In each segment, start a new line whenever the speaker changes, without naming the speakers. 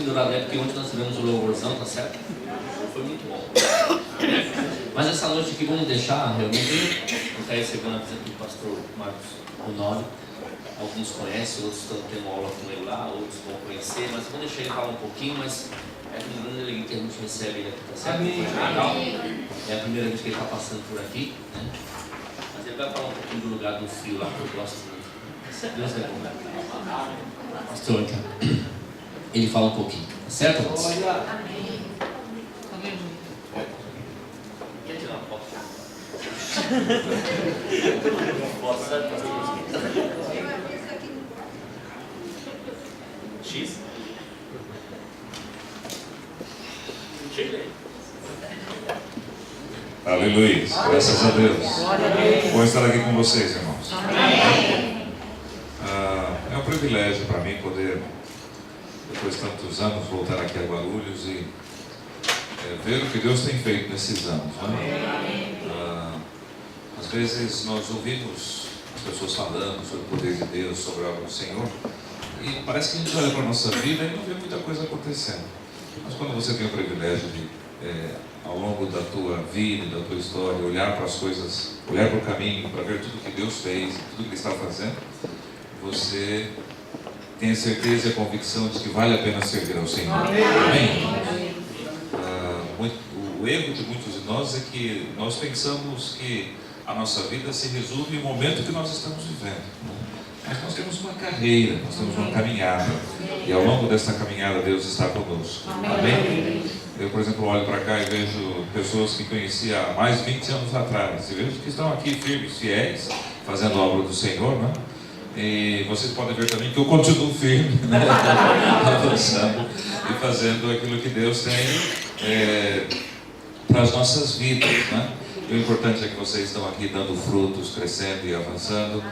pendurado, né? Porque ontem nós tivemos o louvorzão, tá certo? Foi muito bom. Mas essa noite aqui vamos deixar realmente, está recebendo a visita do pastor Marcos Honório. Alguns conhecem, outros estão tendo aula com ele lá, outros vão conhecer, mas vamos deixar ele falar um pouquinho, mas é com grande alegria que a gente recebe ele aqui, tá certo? Amém. É a primeira vez que ele está passando por aqui, né? Mas ele vai falar um pouquinho do lugar do frio lá, que eu gosto muito. Deus é bom. Pastor, então, ele fala um pouquinho, tá certo? Amém. Quer tirar uma foto? X? Chega aí.
Aleluia, graças a Deus. Bom estar aqui com vocês, irmãos. É um privilégio para mim poder, depois de tantos anos, voltar aqui a Guarulhos e ver o que Deus tem feito nesses anos. Né? Às vezes nós ouvimos as pessoas falando sobre o poder de Deus, sobre a obra do Senhor, e parece que a gente olha para a nossa vida e não vê muita coisa acontecendo. Mas quando você tem o privilégio de, ao longo da tua vida, da tua história, olhar para as coisas, olhar para o caminho, para ver tudo que Deus fez, tudo que Ele está fazendo, você tem a certeza e a convicção de que vale a pena servir ao Senhor. Amém? O erro de muitos de nós é que nós pensamos que a nossa vida se resume no momento que nós estamos vivendo. Mas nós temos uma carreira, nós temos uma caminhada. E ao longo dessa caminhada Deus está conosco. Amém? Eu, por exemplo, olho para cá e vejo pessoas que conheci há mais de 20 anos atrás. E vejo que estão aqui firmes, fiéis, fazendo a obra do Senhor, né? E vocês podem ver também que eu continuo firme, né? Avançando e fazendo aquilo que Deus tem para as nossas vidas, né? E o importante é que vocês estão aqui dando frutos, crescendo e avançando,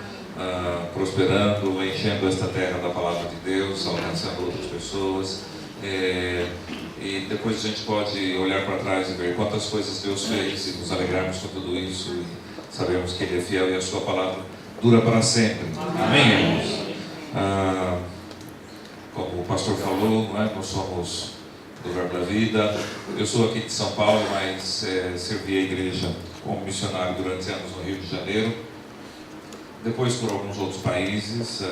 prosperando, enchendo esta terra da palavra de Deus, alcançando outras pessoas. E depois a gente pode olhar para trás e ver quantas coisas Deus fez e nos alegrarmos com tudo isso e sabemos que Ele é fiel e a sua palavra dura para sempre. Amém, irmãos? Como o pastor falou, não é? Nós somos do Verbo da Vida. Eu sou aqui de São Paulo, mas servi a igreja como missionário durante anos no Rio de Janeiro. Depois por alguns outros países,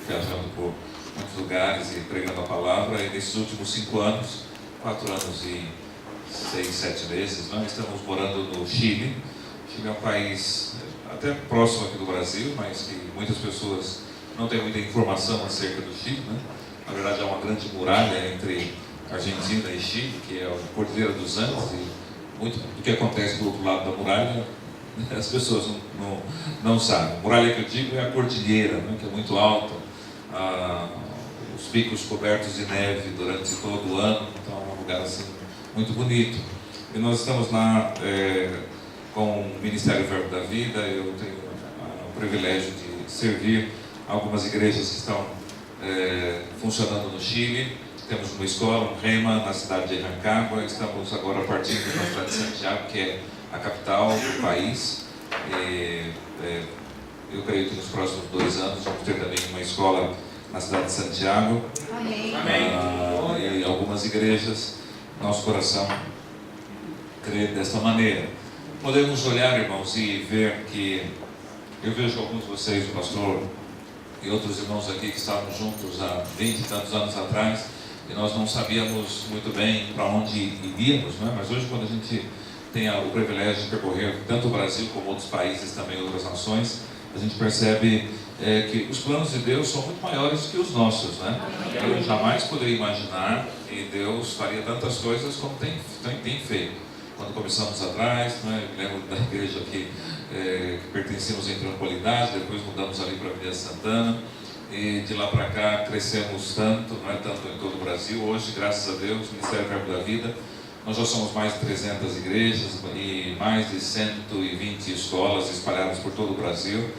viajando por muitos lugares e pregando a palavra. E nesses últimos 5 anos, 4 anos e 6, 7 meses, nós estamos morando no Chile. O Chile é um país até próximo aqui do Brasil, mas que muitas pessoas não têm muita informação acerca do Chile, né? Na verdade, há uma grande muralha entre Argentina e Chile, que é a Cordilheira dos Andes, e muito do que acontece do outro lado da muralha as pessoas não sabem. A muralha que eu digo é a cordilheira, né? Que é muito alta, os picos cobertos de neve durante todo o ano, então é um lugar assim muito bonito. E nós estamos lá com o Ministério Verbo da Vida. Eu tenho o privilégio de servir algumas igrejas que estão funcionando no Chile. Temos uma escola, um Rema, na cidade de Rancagua. Estamos agora partindo para a cidade de Santiago, que é a capital do país. Eu creio que nos próximos 2 anos vamos ter também uma escola na cidade de Santiago. Amém. E algumas igrejas, nosso coração crê desta maneira. Podemos olhar, irmãos, e ver que eu vejo alguns de vocês, o pastor e outros irmãos aqui que estavam juntos há 20 e tantos anos atrás, e nós não sabíamos muito bem para onde iríamos, né? Mas hoje, quando a gente tem o privilégio de percorrer tanto o Brasil como outros países, também outras nações, a gente percebe que os planos de Deus são muito maiores que os nossos, né? Eu jamais poderia imaginar que Deus faria tantas coisas como tem feito. Quando começamos atrás, né? Eu lembro da igreja que pertencíamos em Tranquilidade, depois mudamos ali para a Avenida Santana, e de lá para cá crescemos tanto, não é? Tanto em todo o Brasil. Hoje, graças a Deus, Ministério Verbo da Vida, nós já somos mais de 300 igrejas e mais de 120 escolas espalhadas por todo o Brasil,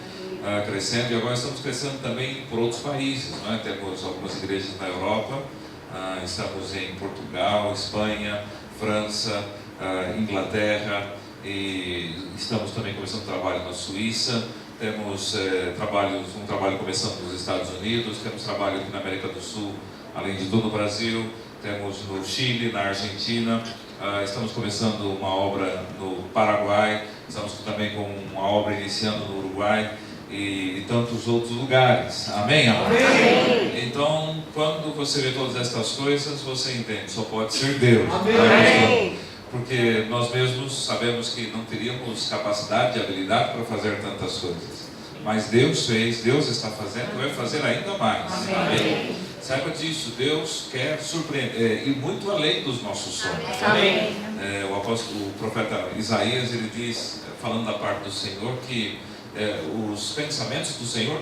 crescendo, e agora estamos crescendo também por outros países, não é? Temos algumas igrejas na Europa, estamos em Portugal, Espanha, França, Inglaterra, e estamos também começando trabalho na Suíça. Temos um trabalho começando nos Estados Unidos, temos trabalho aqui na América do Sul, além de todo o Brasil, temos no Chile, na Argentina, estamos começando uma obra no Paraguai, estamos também com uma obra iniciando no Uruguai e tantos outros lugares. Amém, amados?
Amém.
Então, quando você vê todas estas coisas, você entende, só pode ser Deus.
Amém.
Porque nós mesmos sabemos que não teríamos capacidade e habilidade para fazer tantas coisas. Mas Deus fez, Deus está fazendo, vai fazer ainda mais. Amém? Saiba disso, Deus quer surpreender, ir muito além dos nossos sonhos.
Amém.
O profeta Isaías, ele diz, falando da parte do Senhor, que os pensamentos do Senhor,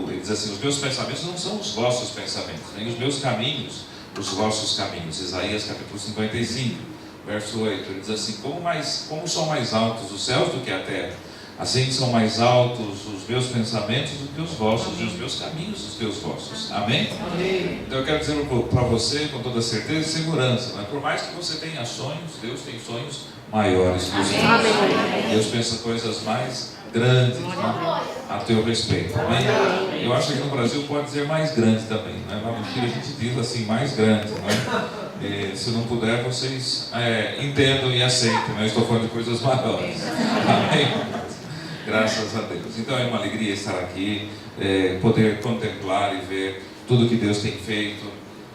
ele diz assim, os meus pensamentos não são os vossos pensamentos, nem os meus caminhos, os vossos caminhos. Isaías capítulo 55, verso 8, ele diz assim, como são mais altos os céus do que a terra, assim são mais altos os meus pensamentos do que os vossos, e os meus caminhos dos que os vossos. Amém?
Amém.
Então eu quero dizer para você com toda certeza e segurança, mas por mais que você tenha sonhos, Deus tem sonhos maiores que os seus. Deus pensa coisas mais grandes, né, a teu respeito. Amém? Eu acho que no Brasil pode dizer mais grande também, né? Lá no Chile a gente diz assim, mais grande, né? E, se não puder, vocês entendam e aceitem, né? Eu estou falando de coisas maiores. Amém? Graças a Deus. Então é uma alegria estar aqui, poder contemplar e ver tudo que Deus tem feito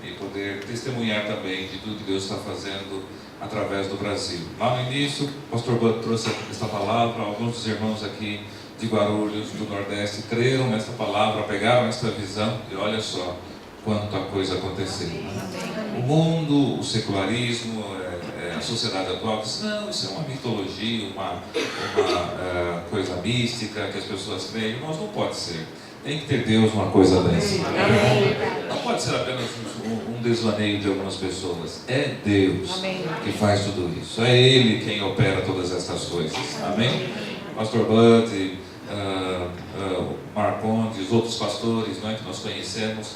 e poder testemunhar também de tudo que Deus está fazendo através do Brasil. Lá no início, o pastor Bud trouxe esta palavra, alguns dos irmãos aqui de Guarulhos, do Nordeste, creram nesta palavra, pegaram esta visão e olha só quanta coisa aconteceu. O mundo, o secularismo, a sociedade atual diz, não, isso é uma mitologia, uma coisa mística que as pessoas creem. Mas não pode ser. Tem que ter Deus uma coisa dessa. Não pode ser apenas um desvaneio de algumas pessoas. É Deus que faz tudo isso. É Ele quem opera todas estas coisas. Amém? Pastor Bud, Marcondes, os outros pastores, não é, que nós conhecemos,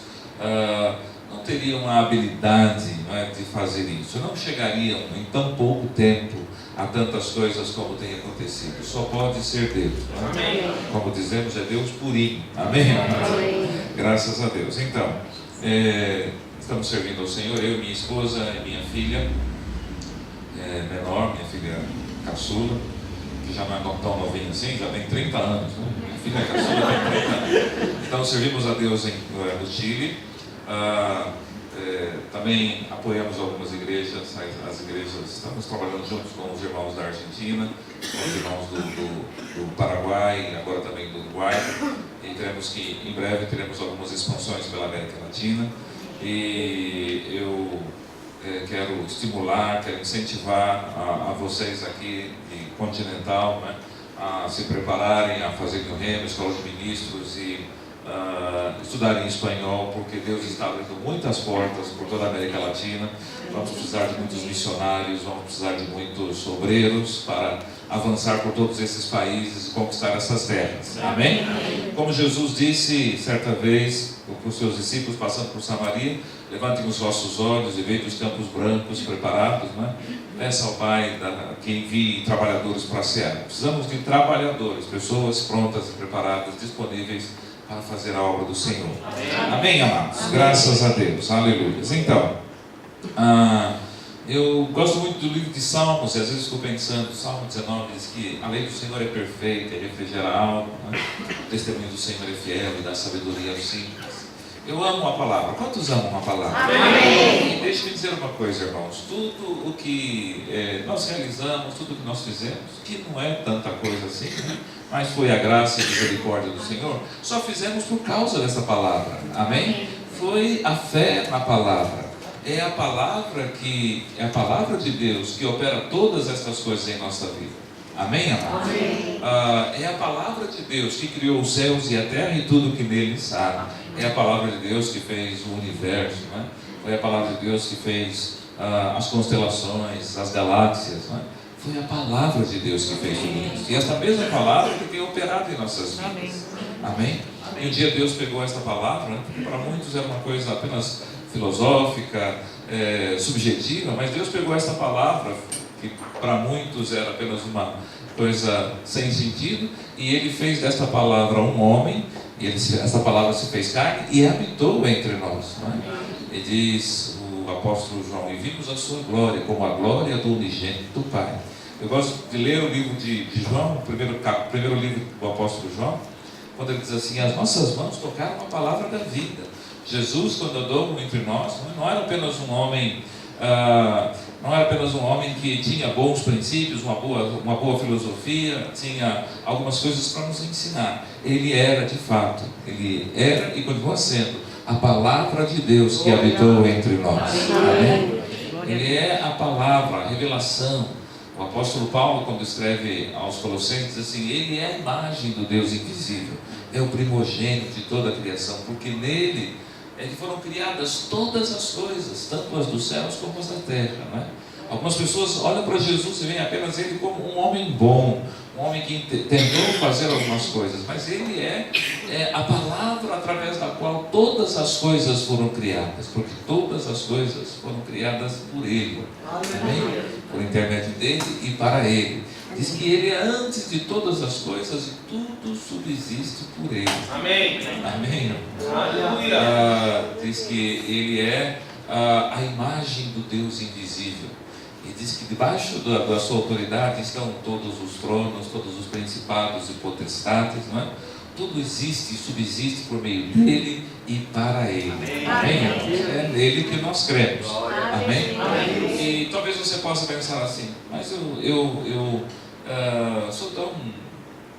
não teriam a habilidade, não é, de fazer isso. Não chegariam em tão pouco tempo a tantas coisas como tem acontecido. Só pode ser Deus. Não é? Como dizemos, é Deus purinho. Amém? Amém. Graças a Deus. Então, estamos servindo ao Senhor, eu, minha esposa e minha filha menor, minha filha caçula, que já não é tão novinha assim, já tem 30 anos. Né? Minha filha caçula tem 30 anos. Então, servimos a Deus no Chile. Também apoiamos algumas igrejas, as igrejas, estamos trabalhando juntos com os irmãos da Argentina, com os irmãos do Paraguai, agora também do Uruguai, e teremos que, em breve, teremos algumas expansões pela América Latina, e eu quero estimular, quero incentivar a vocês aqui de Continental, né, a se prepararem, a fazerem o remo, escola de ministros e estudar em espanhol, porque Deus está abrindo muitas portas por toda a América Latina. Vamos precisar de muitos missionários, vamos precisar de muitos obreiros para avançar por todos esses países e conquistar essas terras. Amém? Como Jesus disse certa vez para os seus discípulos, passando por Samaria, levantem os vossos olhos e vejam os campos brancos preparados, né? Peça ao Pai que envie trabalhadores para a seara. Precisamos de trabalhadores, pessoas prontas e preparadas, disponíveis para fazer a obra do Senhor. Amém, amados? Amém. Graças a Deus. Aleluia. Então, eu gosto muito do livro de Salmos, e às vezes estou pensando, Salmo 19 diz que a lei do Senhor é perfeita, é refrigera a alma, né? O testemunho do Senhor é fiel e dá sabedoria aos simples. Eu amo a palavra. Quantos amam a palavra? Amém. E deixe-me dizer uma coisa, irmãos. Tudo o que nós realizamos, tudo o que nós fizemos, que não é tanta coisa assim, né? Mas foi a graça e a misericórdia do Senhor, só fizemos por causa dessa palavra. Amém? Foi a fé na palavra. É a palavra de Deus que opera todas estas coisas em nossa vida. Amém, amados? Amém. É a palavra de Deus que criou os céus e a terra e tudo que neles há. É a palavra de Deus que fez o universo, né? Foi a palavra de Deus que fez as constelações, as galáxias, né? Foi a palavra de Deus que fez tudo isso. E esta mesma palavra que tem operado em nossas vidas. Amém? E um dia Deus pegou esta palavra, né? Para muitos era uma coisa apenas filosófica, subjetiva, mas Deus pegou esta palavra, que para muitos era apenas uma coisa sem sentido, e Ele fez desta palavra um homem, E essa palavra se fez carne e habitou entre nós. Não é? E diz o apóstolo João: e vimos a sua glória, como a glória do unigênito do Pai. Eu gosto de ler o livro de João, o primeiro livro do apóstolo João, quando ele diz assim: as nossas mãos tocaram a palavra da vida. Jesus, quando andou entre nós, não era apenas um homem, não era apenas um homem que tinha bons princípios, uma boa filosofia, tinha algumas coisas para nos ensinar. Ele era de fato, ele era e continua sendo a palavra de Deus que habitou entre nós. Amém? Ele é a palavra, a revelação. O apóstolo Paulo, quando escreve aos Colossenses, diz assim: ele é a imagem do Deus invisível, é o primogênito de toda a criação, porque nele foram criadas todas as coisas, tanto as dos céus como as da terra. Não é? Algumas pessoas olham para Jesus e veem apenas ele como um homem bom, um homem que tentou fazer algumas coisas, mas ele é a palavra através da qual todas as coisas foram criadas, porque todas as coisas foram criadas por ele. Amém? Por intermédio dele e para ele. Diz que ele é antes de todas as coisas e tudo subsiste por ele. Amém. Amém. Aleluia. Diz que ele é a imagem do Deus invisível. E diz que debaixo da sua autoridade estão todos os tronos, todos os principados e potestades, não é? Tudo existe e subsiste por meio dele e para ele. Amém? É nele que nós cremos. Amém? E talvez você possa pensar assim: mas eu sou tão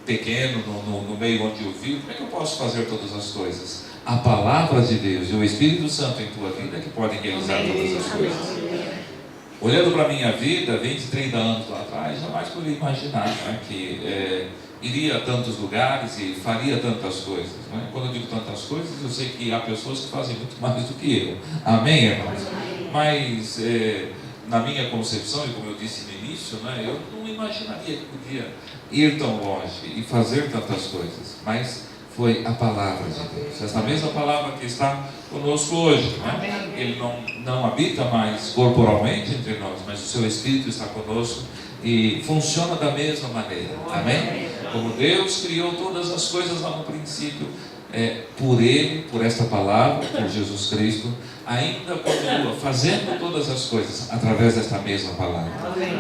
pequeno no meio onde eu vivo, como é que eu posso fazer todas as coisas? A palavra de Deus e o Espírito Santo em tua vida é que podem realizar todas as coisas. Olhando para a minha vida, 20, 30 anos lá atrás, jamais poderia imaginar, né, que iria a tantos lugares e faria tantas coisas. Né? Quando eu digo tantas coisas, eu sei que há pessoas que fazem muito mais do que eu. Amém, irmãos? Mas, na minha concepção, e como eu disse no início, né, eu não imaginaria que podia ir tão longe e fazer tantas coisas. Mas foi a palavra de Deus, essa mesma palavra que está conosco hoje, né? Ele não habita mais corporalmente entre nós, mas o seu Espírito está conosco e funciona da mesma maneira. Amém? Como Deus criou todas as coisas lá no princípio, por Ele, por esta palavra, por Jesus Cristo, ainda continua fazendo todas as coisas através desta mesma palavra,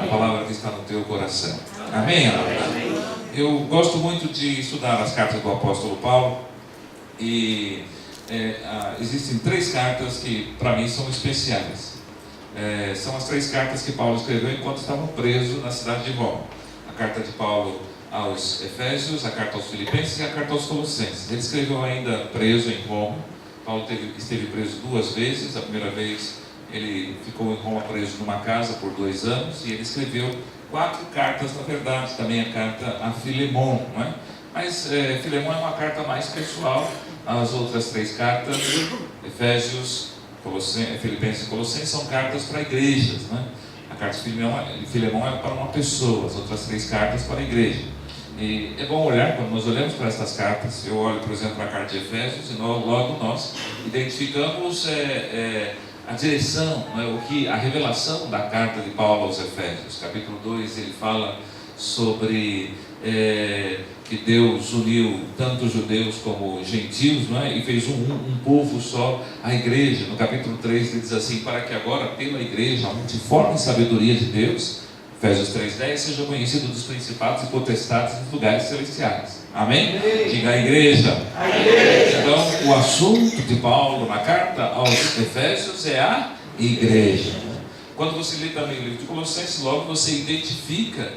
a palavra que está no teu coração. Amém, amém? Eu gosto muito de estudar as cartas do apóstolo Paulo e existem 3 cartas que para mim são especiais. São as 3 cartas que Paulo escreveu enquanto estava preso na cidade de Roma. A carta de Paulo aos Efésios, a carta aos Filipenses e a carta aos Colossenses. Ele escreveu ainda preso em Roma. Paulo esteve preso 2 vezes. A primeira vez ele ficou em Roma preso numa casa por 2 anos e ele escreveu 4 cartas, na verdade, também a carta a Filemon, não é? Mas Filemon é uma carta mais pessoal. As outras 3 cartas, Efésios, Filipenses e Colossenses, são cartas para igrejas, não é? A carta de Filemon é para uma pessoa, as outras 3 cartas para a igreja. E é bom olhar, quando nós olhamos para essas cartas, eu olho, por exemplo, para a carta de Efésios e logo nós identificamos a direção, né, a revelação da carta de Paulo aos Efésios. Capítulo 2, ele fala sobre que Deus uniu tanto judeus como gentios, não é? E fez um povo só, a igreja. No capítulo 3 ele diz assim: para que agora pela igreja a multiforme sabedoria de Deus, Efésios 3:10, seja conhecido dos principados e potestades dos lugares celestiais. Amém? Diga a igreja. Então, o assunto de Paulo na carta aos Efésios é a igreja. Quando você lê também o livro de Colossenses, logo você identifica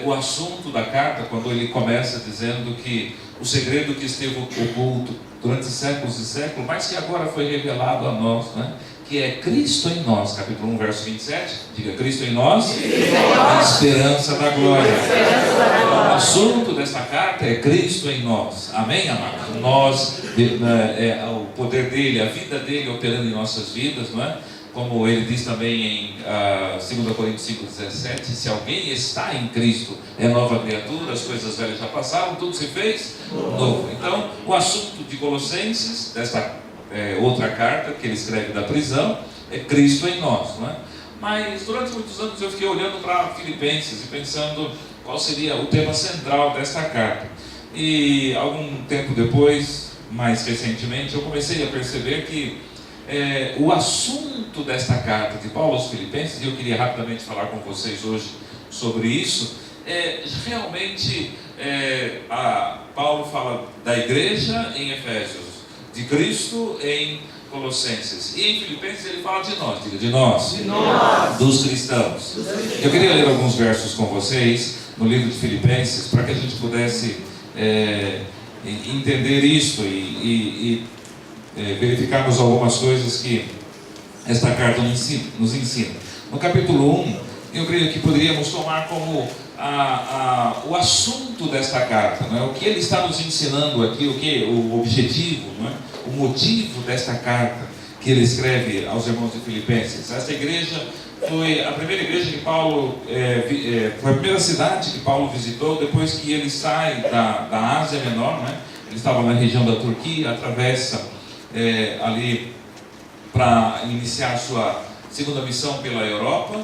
o assunto da carta, quando ele começa dizendo que o segredo que esteve oculto durante séculos e séculos, mas que agora foi revelado a nós, né? Que é Cristo em nós, capítulo 1, verso 27, diga: Cristo em nós, a esperança da glória. O assunto desta carta é Cristo em nós, amém, amados? Nós, o poder dele, a vida dele operando em nossas vidas, não é? Como ele diz também em 2 Coríntios 5:17, se alguém está em Cristo, é nova criatura, as coisas velhas já passaram, tudo se fez novo. Então, o assunto de Colossenses, desta outra carta que ele escreve da prisão, é Cristo em nós, não é? Mas durante muitos anos eu fiquei olhando para Filipenses e pensando qual seria o tema central desta carta. E algum tempo depois mais recentemente, eu comecei a perceber que o assunto desta carta de Paulo aos Filipenses, e eu queria rapidamente falar com vocês hoje sobre isso, realmente Paulo fala da igreja em Efésios, de Cristo em Colossenses, e em Filipenses ele fala de nós, diga, de nós, dos cristãos. Eu queria ler alguns versos com vocês no livro de Filipenses, para que a gente pudesse entender isso e verificarmos algumas coisas que esta carta nos ensina. No capítulo 1, eu creio que poderíamos tomar como o assunto desta carta, não é? O que ele está nos ensinando aqui, o objetivo, não é? O motivo desta carta que ele escreve aos irmãos de Filipenses. Esta igreja foi a primeira igreja que Paulo, foi a primeira cidade que Paulo visitou depois que ele sai da Ásia Menor, né? Ele estava na região da Turquia, atravessa ali para iniciar a sua segunda missão pela Europa,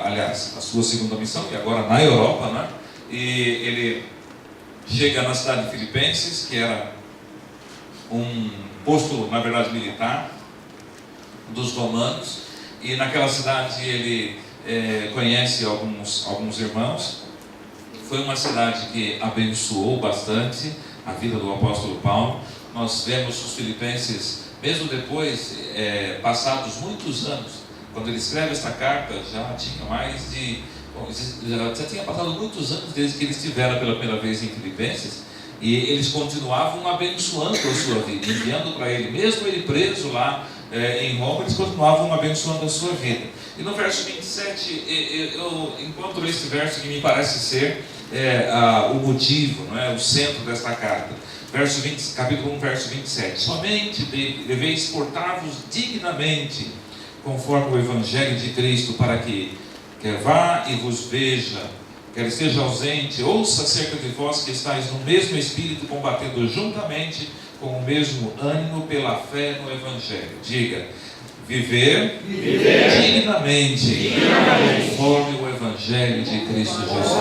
aliás, a sua segunda missão, e agora na Europa, né? E ele chega na cidade de Filipenses, que era um posto, na verdade, militar dos romanos, e naquela cidade ele conhece alguns irmãos. Foi uma cidade que abençoou bastante a vida do apóstolo Paulo. Nós vemos os filipenses, mesmo depois, passados muitos anos, quando ele escreve esta carta, já tinha passado muitos anos desde que ele estivera pela primeira vez em Filipenses, e eles continuavam abençoando a sua vida, enviando para ele, mesmo ele preso lá em Roma, eles continuavam abençoando a sua vida. E no verso 27, eu encontro este verso que me parece ser o motivo, não é? O centro desta carta. Capítulo 1, verso 27. Somente deveis portar-vos dignamente, conforme o Evangelho de Cristo, para que, quer vá e vos veja, quer esteja ausente, ouça acerca de vós que estáis no mesmo Espírito, combatendo juntamente com o mesmo ânimo pela fé no Evangelho. Diga, viver dignamente, conforme o Evangelho de Cristo Jesus.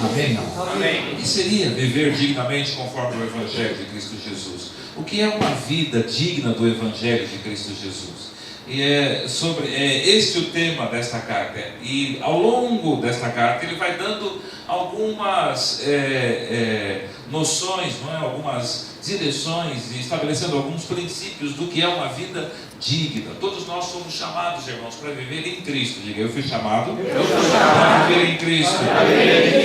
Amém? Amém. O que seria viver dignamente conforme o Evangelho de Cristo Jesus? O que é uma vida digna do Evangelho de Cristo Jesus? E este o tema desta carta. E ao longo desta carta ele vai dando algumas noções, não é? Algumas direções, e estabelecendo alguns princípios do que é uma vida digna. Todos nós somos chamados, irmãos, para viver em Cristo. Diga, eu fui chamado para viver em Cristo.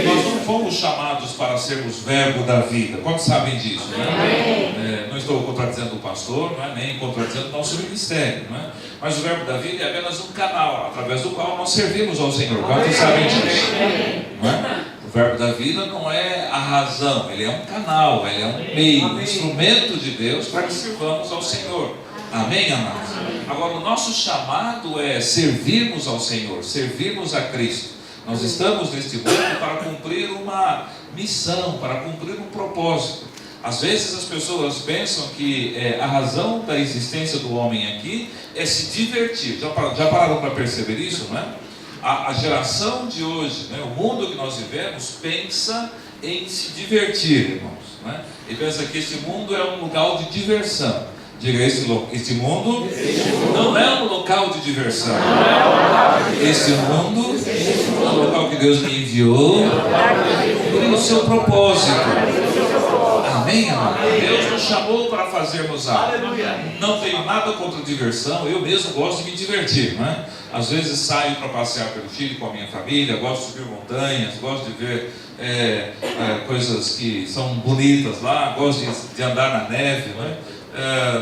Nós não fomos chamados para sermos verbo da vida. Quantos sabem disso? Né? Não estou contradizendo o pastor, não é? Nem contradizendo o nosso ministério, não é? Mas o verbo da vida é apenas um canal através do qual nós servimos ao Senhor. Quantos sabem disso? Não é? O verbo da vida não é a razão, ele é um canal, ele é um meio, um instrumento de Deus para que sirvamos ao Senhor. Amém, amados? Agora, o nosso chamado é servirmos ao Senhor, servirmos a Cristo. Nós estamos neste mundo para cumprir uma missão, para cumprir um propósito. Às vezes as pessoas pensam que a razão da existência do homem aqui é se divertir. Já pararam para perceber isso, não é? A geração de hoje, né, o mundo que nós vivemos, pensa em se divertir, irmãos, né? E pensa que este mundo é um lugar de diversão. Diga, este mundo não é um local de diversão. Este mundo é um local que Deus me enviou para o seu propósito. Amém, amado? Deus nos chamou para fazermos algo. Não tenho nada contra diversão, eu mesmo gosto de me divertir, não é? Às vezes saio para passear pelo Chile com a minha família, gosto de subir montanhas, gosto de ver coisas que são bonitas lá, gosto de andar na neve, não é?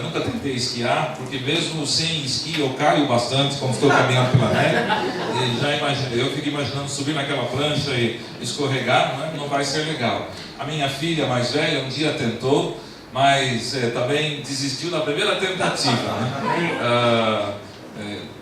Nunca tentei esquiar, porque mesmo sem esqui eu caio bastante quando estou caminhando pela neve. E eu fico imaginando subir naquela prancha e escorregar, não vai ser legal. A minha filha mais velha um dia tentou, mas também desistiu na primeira tentativa, né?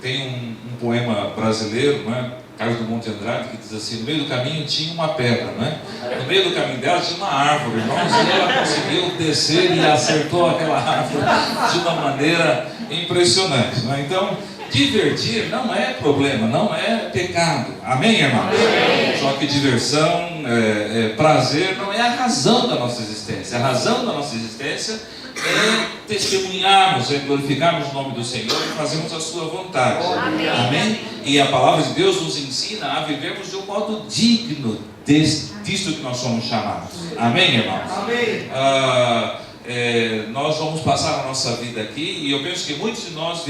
Tem um poema brasileiro, né? Carlos do Monte Andrade, que diz assim: no meio do caminho tinha uma pedra, né? No meio do caminho dela tinha uma árvore, irmãos, e ela conseguiu descer e acertou aquela árvore de uma maneira impressionante, né? Então, divertir não é problema, não é pecado. Amém, irmãos? Amém. Só que diversão, prazer não é a razão da nossa existência. A razão da nossa existência é testemunharmos, é glorificarmos o nome do Senhor e fazermos a sua vontade. Amém. Amém? E a palavra de Deus nos ensina a vivermos de um modo digno disto que nós somos chamados. Amém, irmãos? Amém. Nós vamos passar a nossa vida aqui, e eu penso que muitos de nós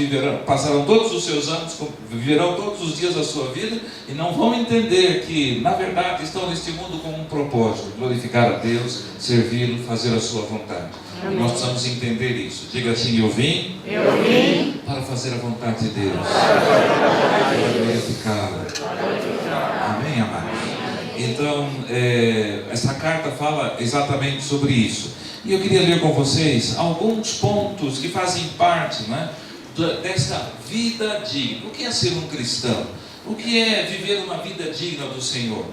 passarão todos os seus anos, viverão todos os dias da sua vida e não vão entender que, na verdade, estão neste mundo com um propósito: glorificar a Deus, servi-lo, fazer a sua vontade. Amém. Nós precisamos entender isso. Diga assim: eu vim para fazer a vontade de Deus, para glorificá-lo. Amém, amados? Então, essa carta fala exatamente sobre isso. E eu queria ler com vocês alguns pontos que fazem parte, né, desta vida digna. O que é ser um cristão? O que é viver uma vida digna do Senhor?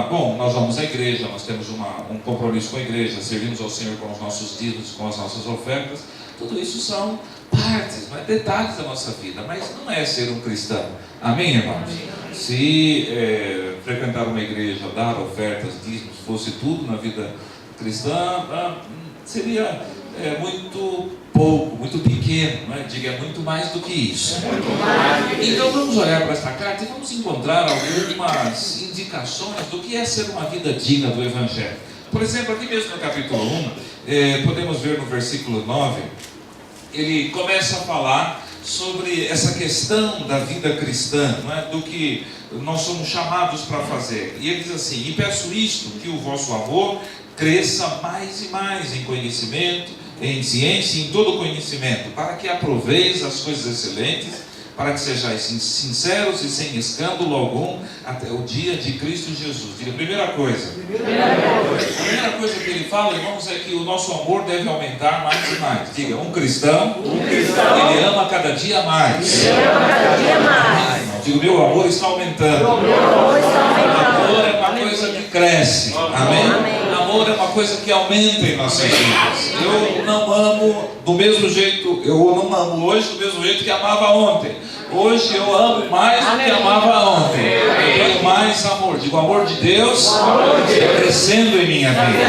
Bom, nós vamos à igreja, nós temos um compromisso com a igreja, servimos ao Senhor com os nossos dízimos, com as nossas ofertas. Tudo isso são partes, detalhes da nossa vida, mas não é ser um cristão. Amém, irmãos? Se frequentar uma igreja, dar ofertas, dízimos, fosse tudo na vida cristã, seria muito pouco, muito pequeno, diga, muito mais do que isso. Então vamos olhar para esta carta e vamos encontrar algumas indicações do que é ser uma vida digna do Evangelho. Por exemplo, aqui mesmo no capítulo 1, podemos ver no versículo 9, ele começa a falar sobre essa questão da vida cristã, do que nós somos chamados para fazer. E ele diz assim: e peço isto, que o vosso amor cresça mais e mais em conhecimento, em ciência e em todo conhecimento, para que aproveis as coisas excelentes, para que sejais sinceros e sem escândalo algum, até o dia de Cristo Jesus. Diga, primeira coisa. A primeira coisa que ele fala, irmãos, é que o nosso amor deve aumentar mais e mais. Diga, um cristão, ele ama cada dia mais. Diga, o meu amor está aumentando. O amor é uma coisa que cresce. Amém? Amor é uma coisa que aumenta em nossas vidas. Eu não amo do mesmo jeito, eu não amo hoje do mesmo jeito que amava ontem. Hoje eu amo mais do que amava ontem. Eu tenho mais amor. Digo, o amor de Deus está crescendo em minha vida.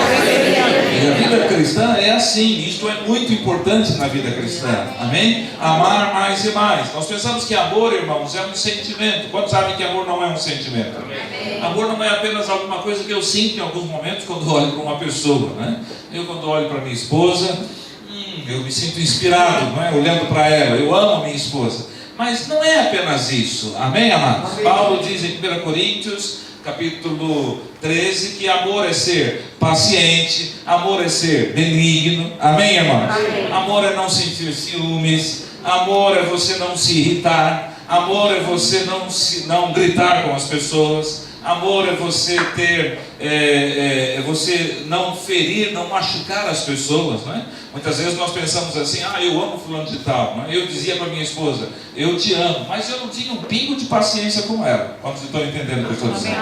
E a vida cristã é assim. Isto é muito importante na vida cristã. Amém? Amar mais e mais. Nós pensamos que amor, irmãos, é um sentimento. Quantos sabem que amor não é um sentimento? Amor não é apenas alguma coisa que eu sinto em alguns momentos quando olho para uma pessoa, Eu, quando olho para minha esposa, eu me sinto inspirado, olhando para ela. Eu amo a minha esposa. Mas não é apenas isso. Amém, amados? Amém. Paulo diz em 1 Coríntios, capítulo 13, que amor é ser paciente, amor é ser benigno. Amém, irmãos? Amém. Amor é não sentir ciúmes, amor é você não se irritar, amor é você não gritar com as pessoas, amor é você você não ferir, não machucar as pessoas, Muitas vezes nós pensamos assim: eu amo fulano de tal, Eu dizia para minha esposa: eu te amo, mas eu não tinha um pingo de paciência com ela. Quantos estão entendendo o que eu estou dizendo?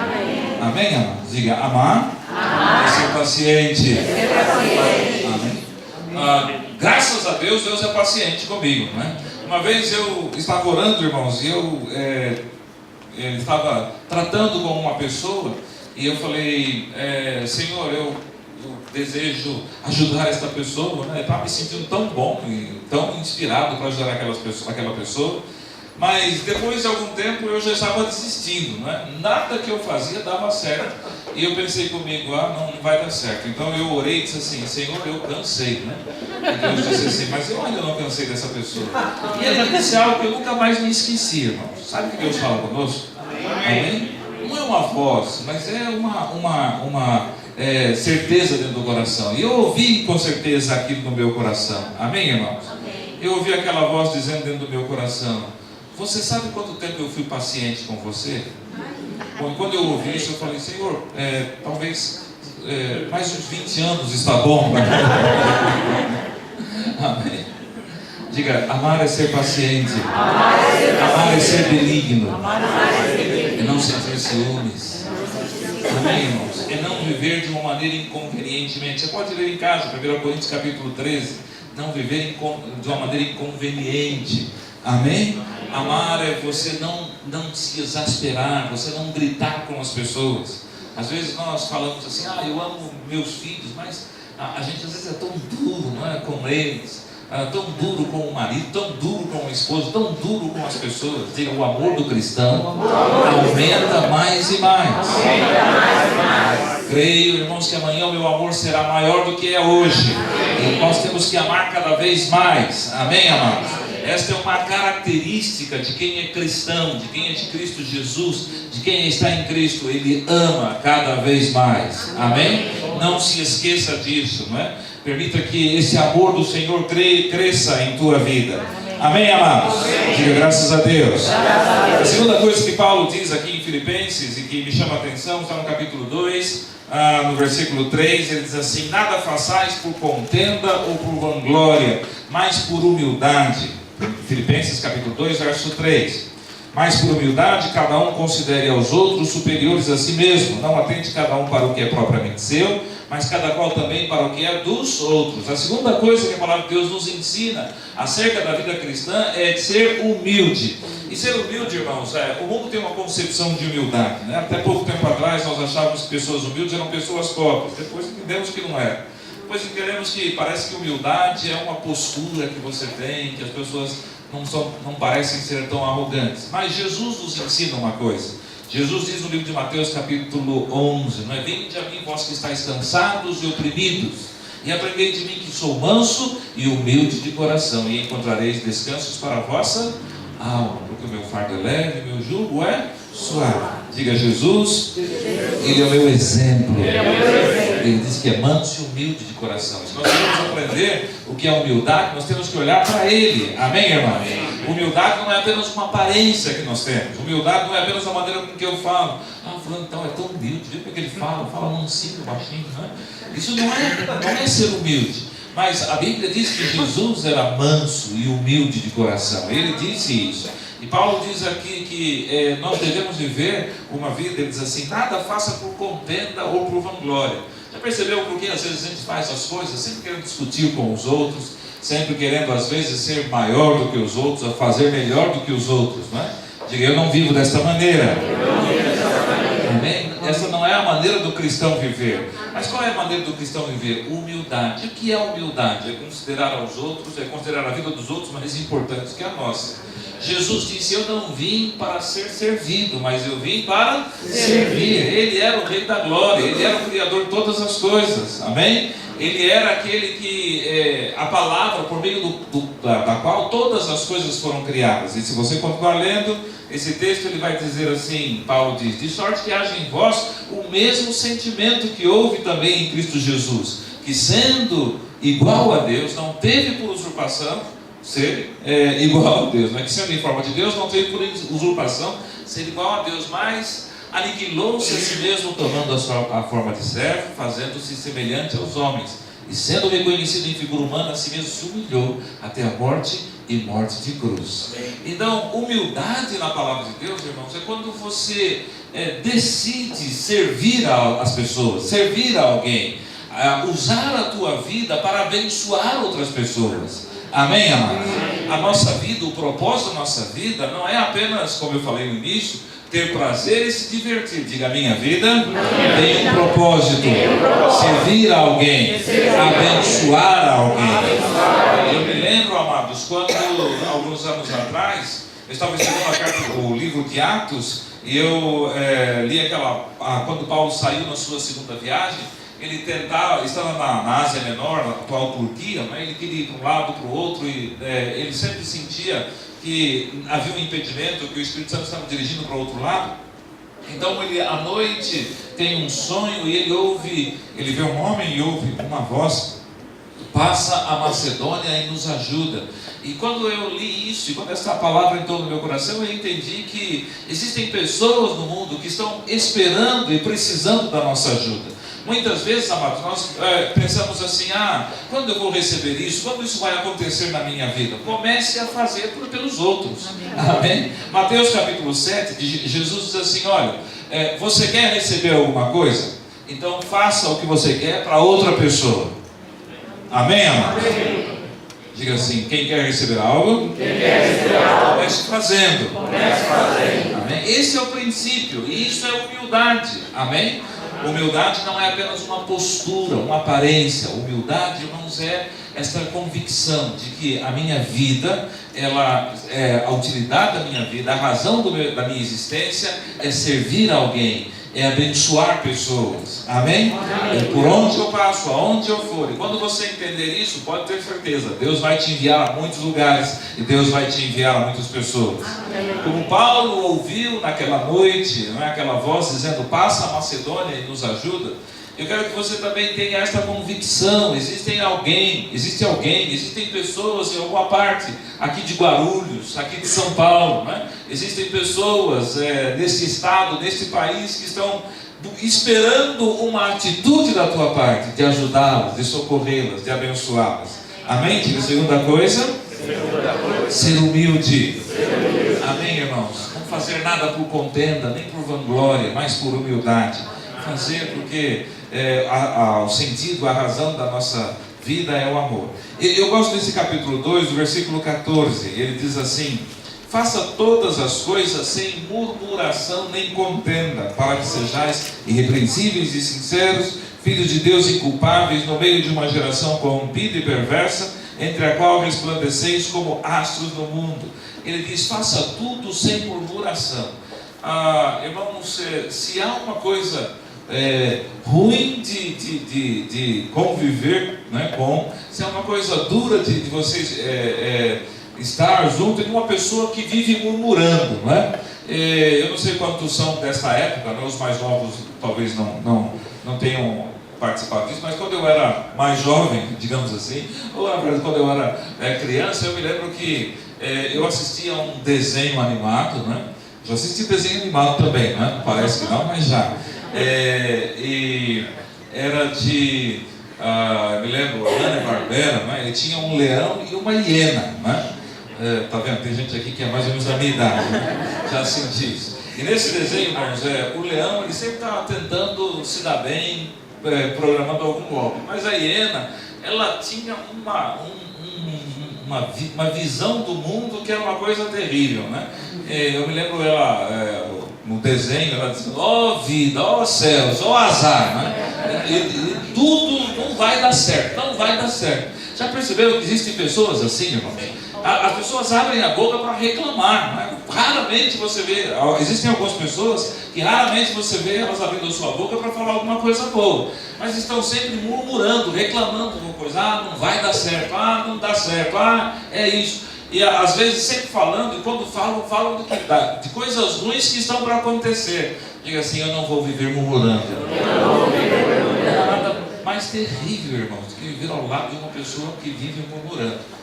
Amém, amados? Diga, amar é ser paciente. Amém. Graças a Deus, Deus é paciente comigo, Uma vez eu estava orando, irmãos, e eu estava tratando com uma pessoa, e eu falei: Senhor, eu desejo ajudar esta pessoa, Eu estava me sentindo tão bom e tão inspirado para ajudar aquela pessoa, mas depois de algum tempo eu já estava desistindo, Nada que eu fazia dava certo, e eu pensei comigo: não vai dar certo. Então eu orei e disse assim: Senhor, eu cansei, E Deus disse assim: mas eu ainda não cansei dessa pessoa. E ele disse algo que eu nunca mais me esqueci, irmãos. Sabe o que Deus fala conosco? Amém? Não é uma voz, mas é uma certeza dentro do coração. E eu ouvi com certeza aquilo no meu coração. Amém, irmãos? Amém. Eu ouvi aquela voz dizendo dentro do meu coração: você sabe quanto tempo eu fui paciente com você? Bom, quando eu ouvi isso, eu falei: Senhor, talvez mais uns 20 anos está bom. Amém. Diga, amar é ser paciente. Amar é ser benigno. É não sentir ciúmes. Amém, irmãos? É não viver de uma maneira inconvenientemente. Você pode ler em casa, 1 Coríntios capítulo 13. Não viver de uma maneira inconveniente. Amém? Amar é você não se exasperar, você não gritar com as pessoas. Às vezes nós falamos assim, eu amo meus filhos, mas a gente às vezes é tão duro, não é, com eles, tão duro com o marido, tão duro com o esposo, tão duro com as pessoas. Diga, o amor do cristão aumenta mais e mais. Creio, irmãos, que amanhã o meu amor será maior do que é hoje. E nós temos que amar cada vez mais. Amém, amados? Esta é uma característica de quem é cristão, de quem é de Cristo Jesus, de quem está em Cristo. Ele ama cada vez mais. Amém? Não se esqueça disso, não é? Permita que esse amor do Senhor cresça em tua vida. Amém, amados? Diga graças a Deus. A segunda coisa que Paulo diz aqui em Filipenses e que me chama a atenção está no capítulo 2, no versículo 3, ele diz assim: nada façais por contenda ou por vanglória, mas por humildade. Filipenses capítulo 2, verso 3. Mas por humildade cada um considere aos outros superiores a si mesmo. Não atente cada um para o que é propriamente seu, mas cada qual também para o que é dos outros. A segunda coisa que a palavra de Deus nos ensina acerca da vida cristã é de ser humilde. E ser humilde, irmãos, o mundo tem uma concepção de humildade, né? Até pouco tempo atrás nós achávamos que pessoas humildes eram pessoas pobres. Depois entendemos que não era. Depois entendemos que parece que humildade é uma postura que você tem, que as pessoas não parecem ser tão arrogantes. Mas Jesus nos ensina uma coisa. Jesus diz no livro de Mateus capítulo 11, não é? Vinde a mim vós que estáis cansados e oprimidos, e aprendei de mim que sou manso e humilde de coração, e encontrareis descansos para a vossa alma, porque o meu fardo é leve e o meu jugo é suave. Diga, Jesus, Ele é o meu exemplo. Ele diz que é manso e humilde de coração. Se nós queremos aprender o que é humildade, nós temos que olhar para Ele. Amém, irmão? Humildade não é apenas uma aparência que nós temos. Humildade não é apenas a maneira com que eu falo. Fulano então é tão humilde, viu porque ele fala mansinho, baixinho, não é? Isso não é ser humilde. Mas a Bíblia diz que Jesus era manso e humilde de coração. Ele disse isso. E Paulo diz aqui que nós devemos viver uma vida, ele diz assim: nada faça por contenda ou por vanglória. Já percebeu por que às vezes a gente faz as coisas sempre querendo discutir com os outros, sempre querendo às vezes ser maior do que os outros, a fazer melhor do que os outros, não é? Diga, eu não vivo desta maneira. Amém? Essa não é a maneira do cristão viver. Mas qual é a maneira do cristão viver? Humildade. O que é humildade? É considerar aos outros, é considerar a vida dos outros mais importante que a nossa. Jesus disse: eu não vim para ser servido, mas eu vim para servir. Ele era o Rei da Glória, Ele era o Criador de todas as coisas. Amém? Ele era aquele que, a palavra por meio da qual todas as coisas foram criadas. E se você continuar lendo esse texto, ele vai dizer assim, Paulo diz: de sorte que haja em vós o mesmo sentimento que houve também em Cristo Jesus, que sendo igual a Deus, não teve por usurpação ser igual a Deus, não é? Que sendo em forma de Deus, não teve por usurpação ser igual a Deus, mas aniquilou-se a si mesmo, tomando a forma de servo, fazendo-se semelhante aos homens, e sendo reconhecido em figura humana, a si mesmo se humilhou até a morte e morte de cruz. Então, humildade na palavra de Deus, irmãos, é quando você decide servir as pessoas, servir a alguém, usar a tua vida para abençoar outras pessoas. Amém, amados? A nossa vida, o propósito da nossa vida não é apenas, como eu falei no início, ter prazer e se divertir. Diga, a minha vida tem um propósito: servir a alguém, abençoar alguém. Eu me lembro, amados, quando alguns anos atrás eu estava estudando o livro de Atos, e eu li quando Paulo saiu na sua segunda viagem. Ele estava na Ásia Menor, na atual Turquia, né? Ele queria ir para um lado, para o outro, e ele sempre sentia que havia um impedimento, que o Espírito Santo estava dirigindo para o outro lado. Então ele, à noite, tem um sonho, e ele vê um homem e ouve uma voz: passa a Macedônia e nos ajuda. E quando eu li isso, e quando essa palavra entrou no meu coração, eu entendi que existem pessoas no mundo que estão esperando e precisando da nossa ajuda. Muitas vezes, amados, nós pensamos assim: quando eu vou receber isso? Quando isso vai acontecer na minha vida? Comece a fazer pelos outros. Amém? Mateus capítulo 7, Jesus diz assim: olha, você quer receber alguma coisa? Então faça o que você quer para outra pessoa. Amém, amados? Diga assim: quem quer receber algo, comece fazendo. Amém? Esse é o princípio, e isso é humildade. Amém? Humildade não é apenas uma postura, uma aparência. Humildade, irmãos, é esta convicção de que a minha vida, a utilidade da minha vida, a razão da minha existência é servir a alguém, é abençoar pessoas. Amém? É por onde eu passo, aonde eu for. E quando você entender isso, pode ter certeza, Deus vai te enviar a muitos lugares e Deus vai te enviar a muitas pessoas. Como Paulo ouviu naquela noite, não é, aquela voz dizendo: passa a Macedônia e nos ajuda. Eu quero que você também tenha esta convicção. Existem pessoas em alguma parte aqui de Guarulhos, aqui de São Paulo, né? Existem pessoas nesse estado, nesse país, que estão esperando uma atitude da tua parte, de ajudá-las, de socorrê-las, de abençoá-las. Amém? Diga a segunda coisa: ser humilde. Amém, irmãos? Não fazer nada por contenda, nem por vanglória, mas por humildade. Fazer porque o sentido, a razão da nossa vida é o amor. Eu gosto desse capítulo 2, do versículo 14. Ele diz assim: faça todas as coisas sem murmuração nem contenda, para que sejais irrepreensíveis e sinceros, filhos de Deus inculpáveis, no meio de uma geração corrompida e perversa, entre a qual resplandeceis como astros no mundo. Ele diz: faça tudo sem murmuração. Irmãos, se há uma coisa ruim de conviver, né, se é uma coisa dura de vocês estar junto de uma pessoa que vive murmurando, não é? Eu não sei quantos são dessa época, né? Os mais novos talvez não tenham participado disso, mas quando eu era mais jovem, digamos assim, ou na verdade quando eu era criança, eu me lembro que eu assistia a um desenho animado, né? Já assisti desenho animado também, né? Parece que não, mas já. E era de, me lembro, Hanna-Barbera, né? Ele tinha um leão e uma hiena, né? Tá vendo? Tem gente aqui que é mais ou menos da minha idade, né? Já senti isso. E nesse desenho, irmãos, o leão, ele sempre estava tentando se dar bem, programando algum golpe, mas a hiena, ela tinha uma visão do mundo que era uma coisa terrível, né? Eu me lembro ela no desenho, ela dizendo: ó vida, ó céus, ó azar, né? E tudo não vai dar certo, não vai dar certo. Já perceberam que existem pessoas assim, irmãos? As pessoas abrem a boca para reclamar, né? Raramente você vê, existem algumas pessoas que raramente você vê elas abrindo a sua boca para falar alguma coisa boa, mas estão sempre murmurando, reclamando alguma coisa: não vai dar certo, não dá certo, é isso. E às vezes sempre falando, e quando falam de coisas ruins que estão para acontecer. Diga assim: eu não vou viver murmurando. Não é nada mais terrível, irmãos, do que viver ao lado de uma pessoa que vive murmurando.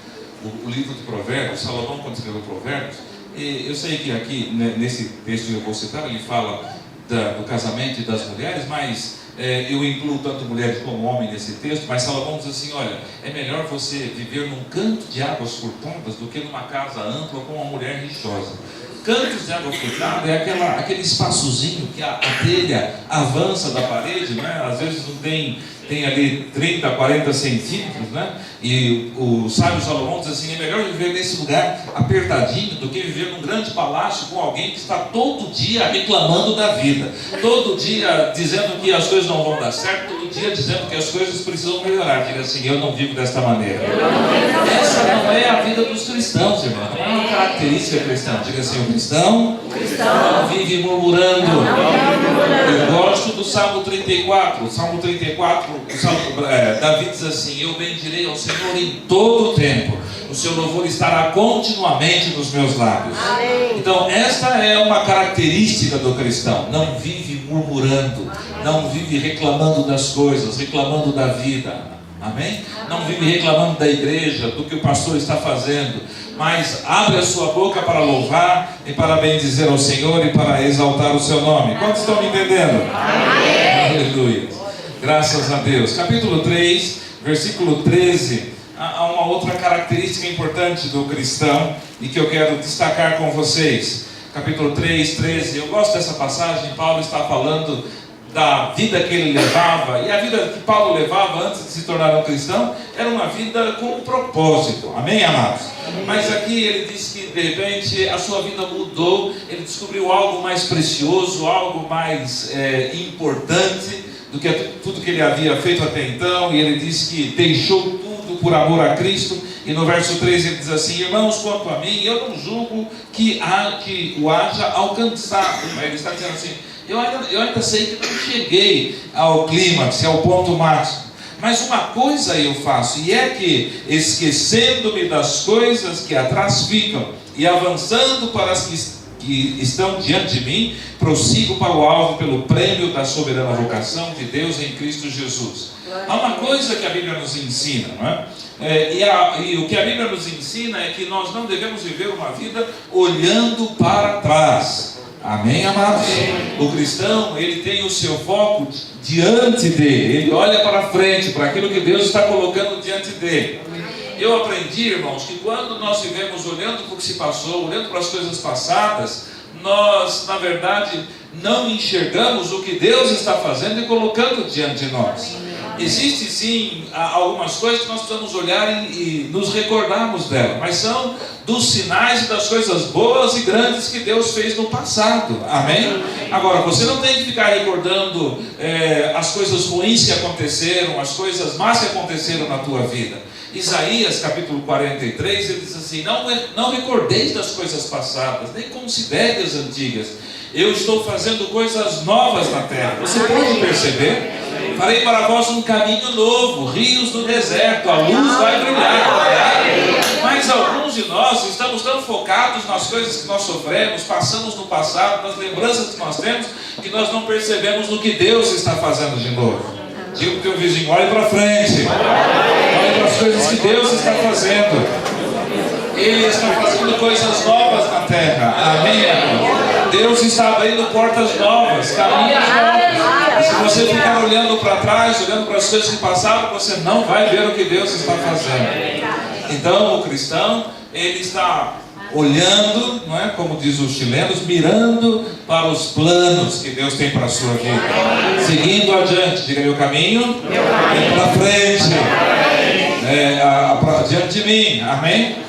O livro de Provérbios, Salomão, quando escreveu Provérbios, eu sei que aqui nesse texto que eu vou citar, ele fala do casamento e das mulheres, mas eu incluo tanto mulheres como homens nesse texto. Mas Salomão diz assim: olha, é melhor você viver num canto de águas furtadas do que numa casa ampla com uma mulher rixosa. Cantos de água furtada é aquele espaçozinho que a telha avança da parede, né? Às vezes não tem ali 30, 40 centímetros, né? E o sábio Salomão diz assim: é melhor viver nesse lugar apertadinho do que viver num grande palácio com alguém que está todo dia reclamando da vida, todo dia dizendo que as coisas não vão dar certo, todo dia dizendo que as coisas precisam melhorar. Diga assim: eu não vivo desta maneira. Essa não é a vida dos cristãos, irmão. Não é uma característica cristã. Diga assim: o cristão não vive murmurando. Eu gosto do Salmo 34. O Salmo 34, Davi diz assim: eu bendirei ao Senhor em todo o tempo, o seu louvor estará continuamente nos meus lábios. Amém. Então esta é uma característica do cristão: não vive murmurando, não vive reclamando das coisas, reclamando da vida. Amém? Não vive reclamando da igreja, do que o pastor está fazendo, mas abre a sua boca para louvar e para bendizer ao Senhor e para exaltar o seu nome. Quantos estão me entendendo? Amém. Aleluia. Graças a Deus. Capítulo 3, versículo 13. Há uma outra característica importante do cristão e que eu quero destacar com vocês. Capítulo 3, 13. Eu gosto dessa passagem. Paulo está falando da vida que ele levava, e a vida que Paulo levava antes de se tornar um cristão, era uma vida com um propósito. Amém, amados? Mas aqui ele diz que de repente a sua vida mudou, ele descobriu algo mais precioso, algo mais importante do que tudo que ele havia feito até então, e ele diz que deixou tudo por amor a Cristo. E no verso 3 ele diz assim: irmãos, quanto a mim, eu não julgo que o haja alcançado. Ele está dizendo assim: eu ainda sei que não cheguei ao clímax, ao ponto máximo. Mas uma coisa eu faço, e é que, esquecendo-me das coisas que atrás ficam, e avançando para as que estão diante de mim, prossigo para o alvo pelo prêmio da soberana vocação de Deus em Cristo Jesus. Há uma coisa que a Bíblia nos ensina, não é? E o que a Bíblia nos ensina é que nós não devemos viver uma vida olhando para trás. Amém, amados? O cristão, ele tem o seu foco diante dele, ele olha para frente, para aquilo que Deus está colocando diante dele. Eu aprendi, irmãos, que quando nós vivemos olhando para o que se passou, olhando para as coisas passadas, nós, na verdade, não enxergamos o que Deus está fazendo e colocando diante de nós. Existe sim algumas coisas que nós precisamos olhar e nos recordarmos dela, mas são dos sinais e das coisas boas e grandes que Deus fez no passado. Amém? Agora, você não tem que ficar recordando as coisas ruins que aconteceram, as coisas más que aconteceram na tua vida. Isaías capítulo 43, ele diz assim: não recordeis das coisas passadas, nem considere as antigas. Eu estou fazendo coisas novas na terra. Você pode perceber? Farei para vós um caminho novo, rios do deserto, a luz vai brilhar. Mas alguns de nós estamos tão focados nas coisas que nós sofremos, passamos no passado, nas lembranças que nós temos, que nós não percebemos o que Deus está fazendo de novo. Diga para o teu vizinho: olhe para frente, olhe para as coisas que Deus está fazendo. Ele está fazendo coisas novas na terra. Amém? Deus está abrindo portas novas, caminhos novos. E se você ficar olhando para trás, olhando para as coisas que passaram, você não vai ver o que Deus está fazendo. Então o cristão, ele está olhando, não é? Como diz os chilenos, mirando para os planos que Deus tem para a sua vida, seguindo adiante. Diga: meu caminho é para frente, diante de mim. Amém?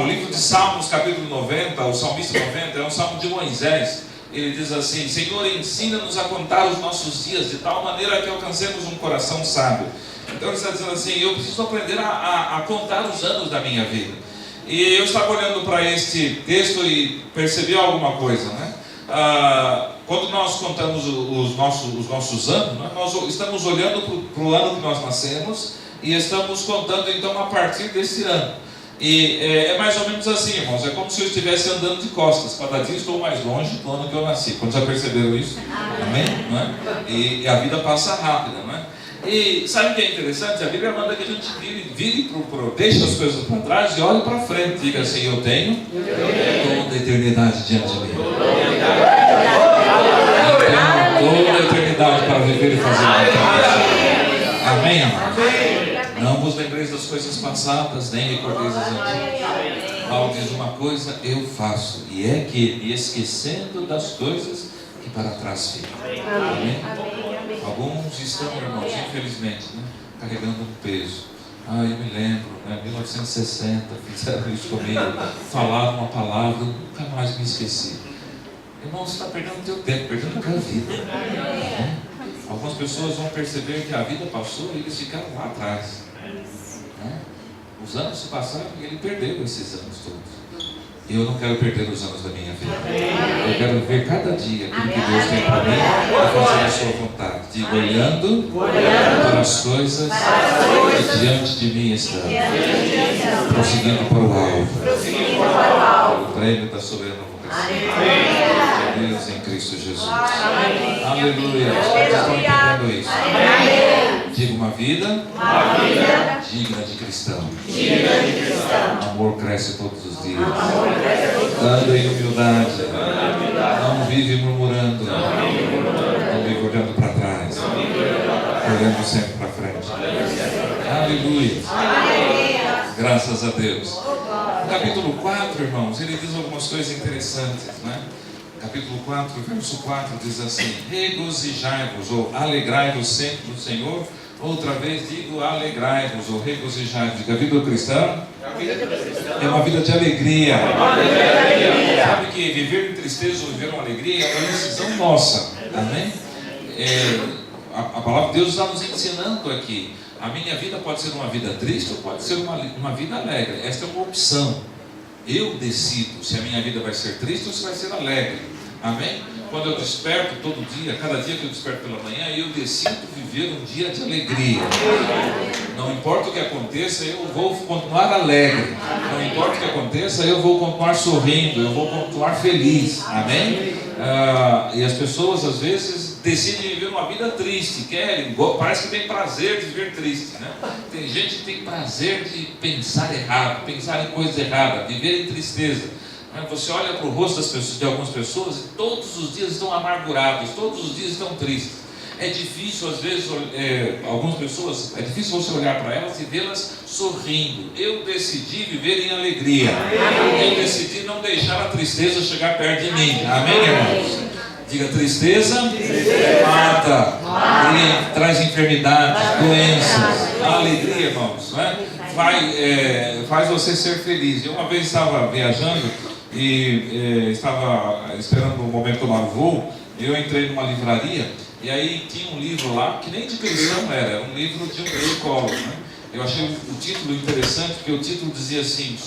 O livro de Salmos, capítulo 90, o salmista 90, é um salmo de Moisés. Ele diz assim: Senhor, ensina-nos a contar os nossos dias de tal maneira que alcancemos um coração sábio. Então ele está dizendo assim: eu preciso aprender a contar os anos da minha vida. E eu estava olhando para este texto e percebi alguma coisa, né? Quando nós contamos os nossos anos, né? Nós estamos olhando para o ano que nós nascemos e estamos contando então a partir desse ano. E é mais ou menos assim, irmãos, é como se eu estivesse andando de costas. Cada dia estou mais longe do ano que eu nasci. Quando já perceberam isso? Amém? Não é? E a vida passa rápida, não é? E sabe o que é interessante? A Bíblia manda que a gente deixe as coisas para trás e olhe para frente. Diga assim: eu tenho toda a eternidade diante de mim. Eu tenho toda a eternidade para viver e fazer a vontade. Amém, amados? Não vos lembreis das coisas passadas, nem recordeis as antigas. Paulo diz uma coisa: eu faço, e é que, me esquecendo das coisas que para trás ficam. Amém? Alguns estão, irmãos, infelizmente, né, carregando um peso. Eu me lembro, né, 1960, fizeram isso comigo, falavam uma palavra, eu nunca mais me esqueci. Irmão, você está perdendo o teu tempo, perdendo a tua vida. Algumas pessoas vão perceber que a vida passou e eles ficaram lá atrás. Os anos se passaram e ele perdeu esses anos todos. E eu não quero perder os anos da minha vida. Eu quero ver cada dia aquilo que Deus tem para mim e fazer a sua vontade. Digo: olhando para as coisas que diante de mim estão, prosseguindo para o alvo, o prêmio da soberana vocação de Deus em Cristo Jesus. Aleluia. Vocês estão entendendo isso? Diga: uma vida digna de cristão. Amor cresce todos os dias. Anda em humildade. Não vive murmurando. Não vive olhando para trás. Olhando sempre para frente. Aleluia. Graças a Deus. No capítulo 4, irmãos, ele diz algumas coisas interessantes, né? capítulo 4, verso 4 diz assim: regozijai-vos ou alegrai-vos sempre no Senhor. Outra vez digo, alegrai-vos ou regozijai-vos. Diga, a vida do cristão é uma vida de alegria. Sabe que viver em tristeza ou viver uma alegria é uma decisão nossa. Amém? A palavra de Deus está nos ensinando aqui. A minha vida pode ser uma vida triste ou pode ser uma vida alegre. Esta é uma opção. Eu decido se a minha vida vai ser triste ou se vai ser alegre. Amém? Quando eu desperto todo dia, cada dia que eu desperto pela manhã, eu decido viver um dia de alegria. Não importa o que aconteça, eu vou continuar alegre. Não importa o que aconteça, eu vou continuar sorrindo, eu vou continuar feliz. Amém? E as pessoas às vezes decidem viver uma vida triste, querem, parece que tem prazer de viver triste, né? Tem gente que tem prazer de pensar errado, pensar em coisa errada, viver em tristeza. Você olha para o rosto das pessoas, de algumas pessoas, e todos os dias estão amargurados, todos os dias estão tristes. É difícil, às vezes, algumas pessoas, é difícil você olhar para elas e vê-las sorrindo. Eu decidi viver em alegria. Eu decidi não deixar a tristeza chegar perto de mim. Amém, irmãos? Diga, tristeza mata, traz enfermidades, doenças. A alegria, irmãos, né? Faz você ser feliz. Eu uma vez estava viajando e estava esperando o momento de tomar o voo. Eu entrei numa livraria e aí tinha um livro lá que nem de cristão era um livro de um psicólogo, né? Eu achei o título interessante porque o título dizia assim: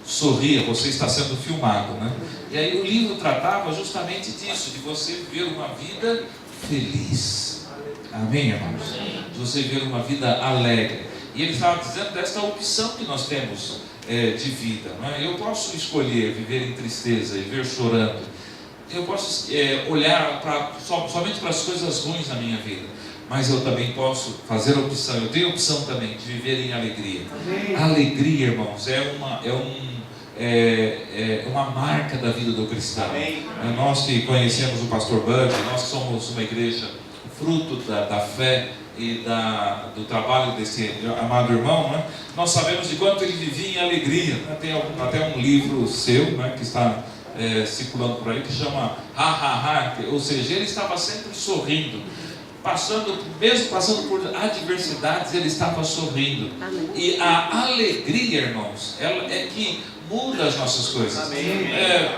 sorria, você está sendo filmado, né? E aí o livro tratava justamente disso, de você viver uma vida feliz. Amém, irmãos? De você viver uma vida alegre. E ele estava dizendo desta opção que nós temos de vida, né? Eu posso escolher viver em tristeza e viver chorando. Eu posso olhar somente para as coisas ruins na minha vida. Mas eu também posso fazer a opção, eu tenho a opção também de viver em alegria. Amém. Alegria, irmãos, é uma marca da vida do cristão. Nós que conhecemos o pastor Bud, nós que somos uma igreja fruto da fé e do trabalho desse amado irmão, né? Nós sabemos de quanto ele vivia em alegria, né? Tem até um livro seu, né, que está circulando por aí, que chama Ha Ha Ha, ou seja, ele estava sempre sorrindo. Mesmo passando por adversidades, ele estava sorrindo. Amém. E a alegria, irmãos, ela é que muda as nossas coisas.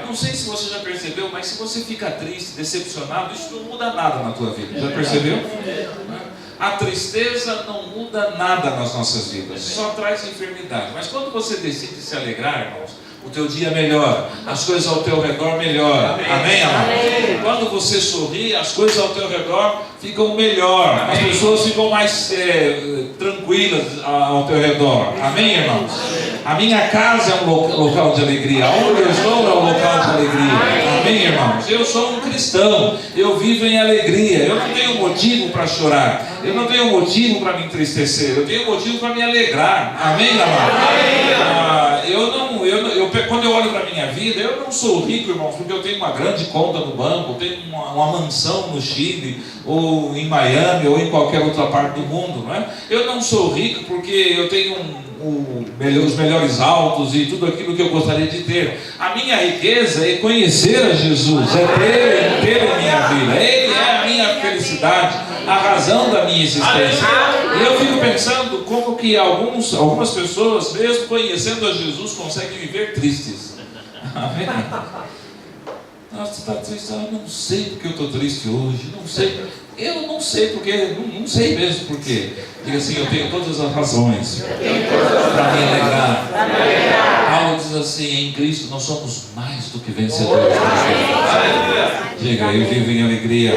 Não sei se você já percebeu, mas se você fica triste, decepcionado, isso não muda nada na tua vida. Já percebeu? A tristeza não muda nada nas nossas vidas, só traz enfermidade. Mas quando você decide se alegrar, irmãos, o teu dia melhora, as coisas ao teu redor melhoram. Amém, amado? Quando você sorri, as coisas ao teu redor ficam melhor, as pessoas ficam mais tranquilas ao teu redor. Amém, irmãos? A minha casa é um local de alegria, onde eu estou é um local de alegria. Amém, irmãos? Eu sou um cristão, eu vivo em alegria, eu não tenho motivo para chorar, eu não tenho motivo para me entristecer, eu tenho motivo para me alegrar. Amém, amado? Quando eu olho para a minha vida, eu não sou rico, irmãos, porque eu tenho uma grande conta no banco, eu tenho uma mansão no Chile, ou em Miami, ou em qualquer outra parte do mundo, não é? Eu não sou rico porque eu tenho os melhores autos e tudo aquilo que eu gostaria de ter. A minha riqueza é conhecer a Jesus, é ter a minha vida. Ele é a minha felicidade, a razão da minha existência. E eu fico pensando como que algumas pessoas, mesmo conhecendo a Jesus, conseguem viver tristes. Amém? Nossa, você está triste? Eu não sei porque eu estou triste hoje, não sei. Eu não sei porque, não sei mesmo porque. Diga assim, eu tenho todas as razões para me alegrar. Paulo diz assim, em Cristo nós somos mais do que vencedores. Diga, eu vivo em alegria.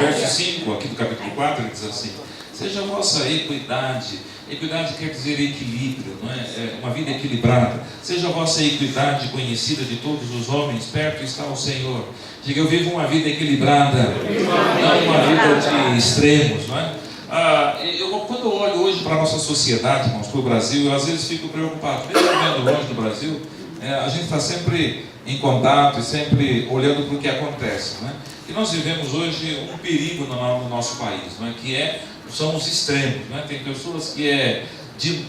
Verso 5, aqui do capítulo 4, ele diz assim: seja a vossa equidade. Equidade quer dizer equilíbrio, não é? Uma vida equilibrada. Seja a vossa equidade conhecida de todos os homens, perto está o Senhor. Diga, eu vivo uma vida equilibrada, não uma vida de extremos, não é? Quando eu olho hoje para a nossa sociedade, irmãos, para o Brasil, eu às vezes fico preocupado. Mesmo vendo longe do Brasil, a gente está sempre em contato e sempre olhando para o que acontece, não é? E nós vivemos hoje um perigo no nosso país, não é? São os extremos, né? Tem pessoas que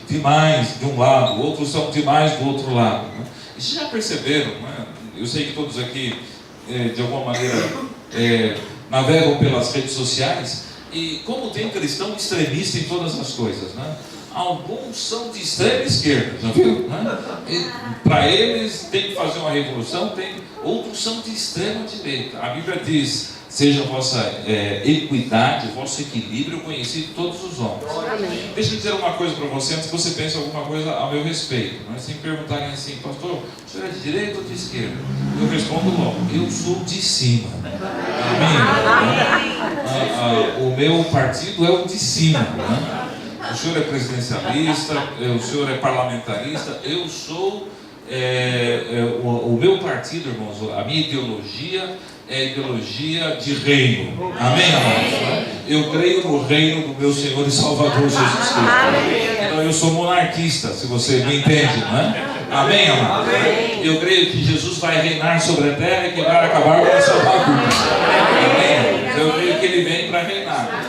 demais de um lado, outros são demais do outro lado, né? E vocês já perceberam, né? Eu sei que todos aqui, de alguma maneira, navegam pelas redes sociais, e como tem cristão extremista em todas as coisas, né? Alguns são de extrema esquerda, já viu? Né? Para eles tem que fazer uma revolução, outros são de extrema direita. A Bíblia diz: seja a vossa equidade, o vosso equilíbrio conhecido de todos os homens. Amém. Deixa eu dizer uma coisa para você, antes que você pense alguma coisa a meu respeito. Né? Se me perguntarem assim: pastor, o senhor é de direita ou de esquerda? Eu respondo logo: eu sou de cima. Amém? O meu partido é o de cima. Né? O senhor é presidencialista, o senhor é parlamentarista, eu sou o meu partido, irmãos, a minha ideologia é a ideologia de reino. Amém, amados? Eu creio no reino do meu Senhor e Salvador Jesus Cristo. Então eu sou monarquista, se você me entende, não é? Amém, amados? Eu creio que Jesus vai reinar sobre a terra e que vai acabar com essa bagunça. Amém? Eu creio que ele vem para reinar.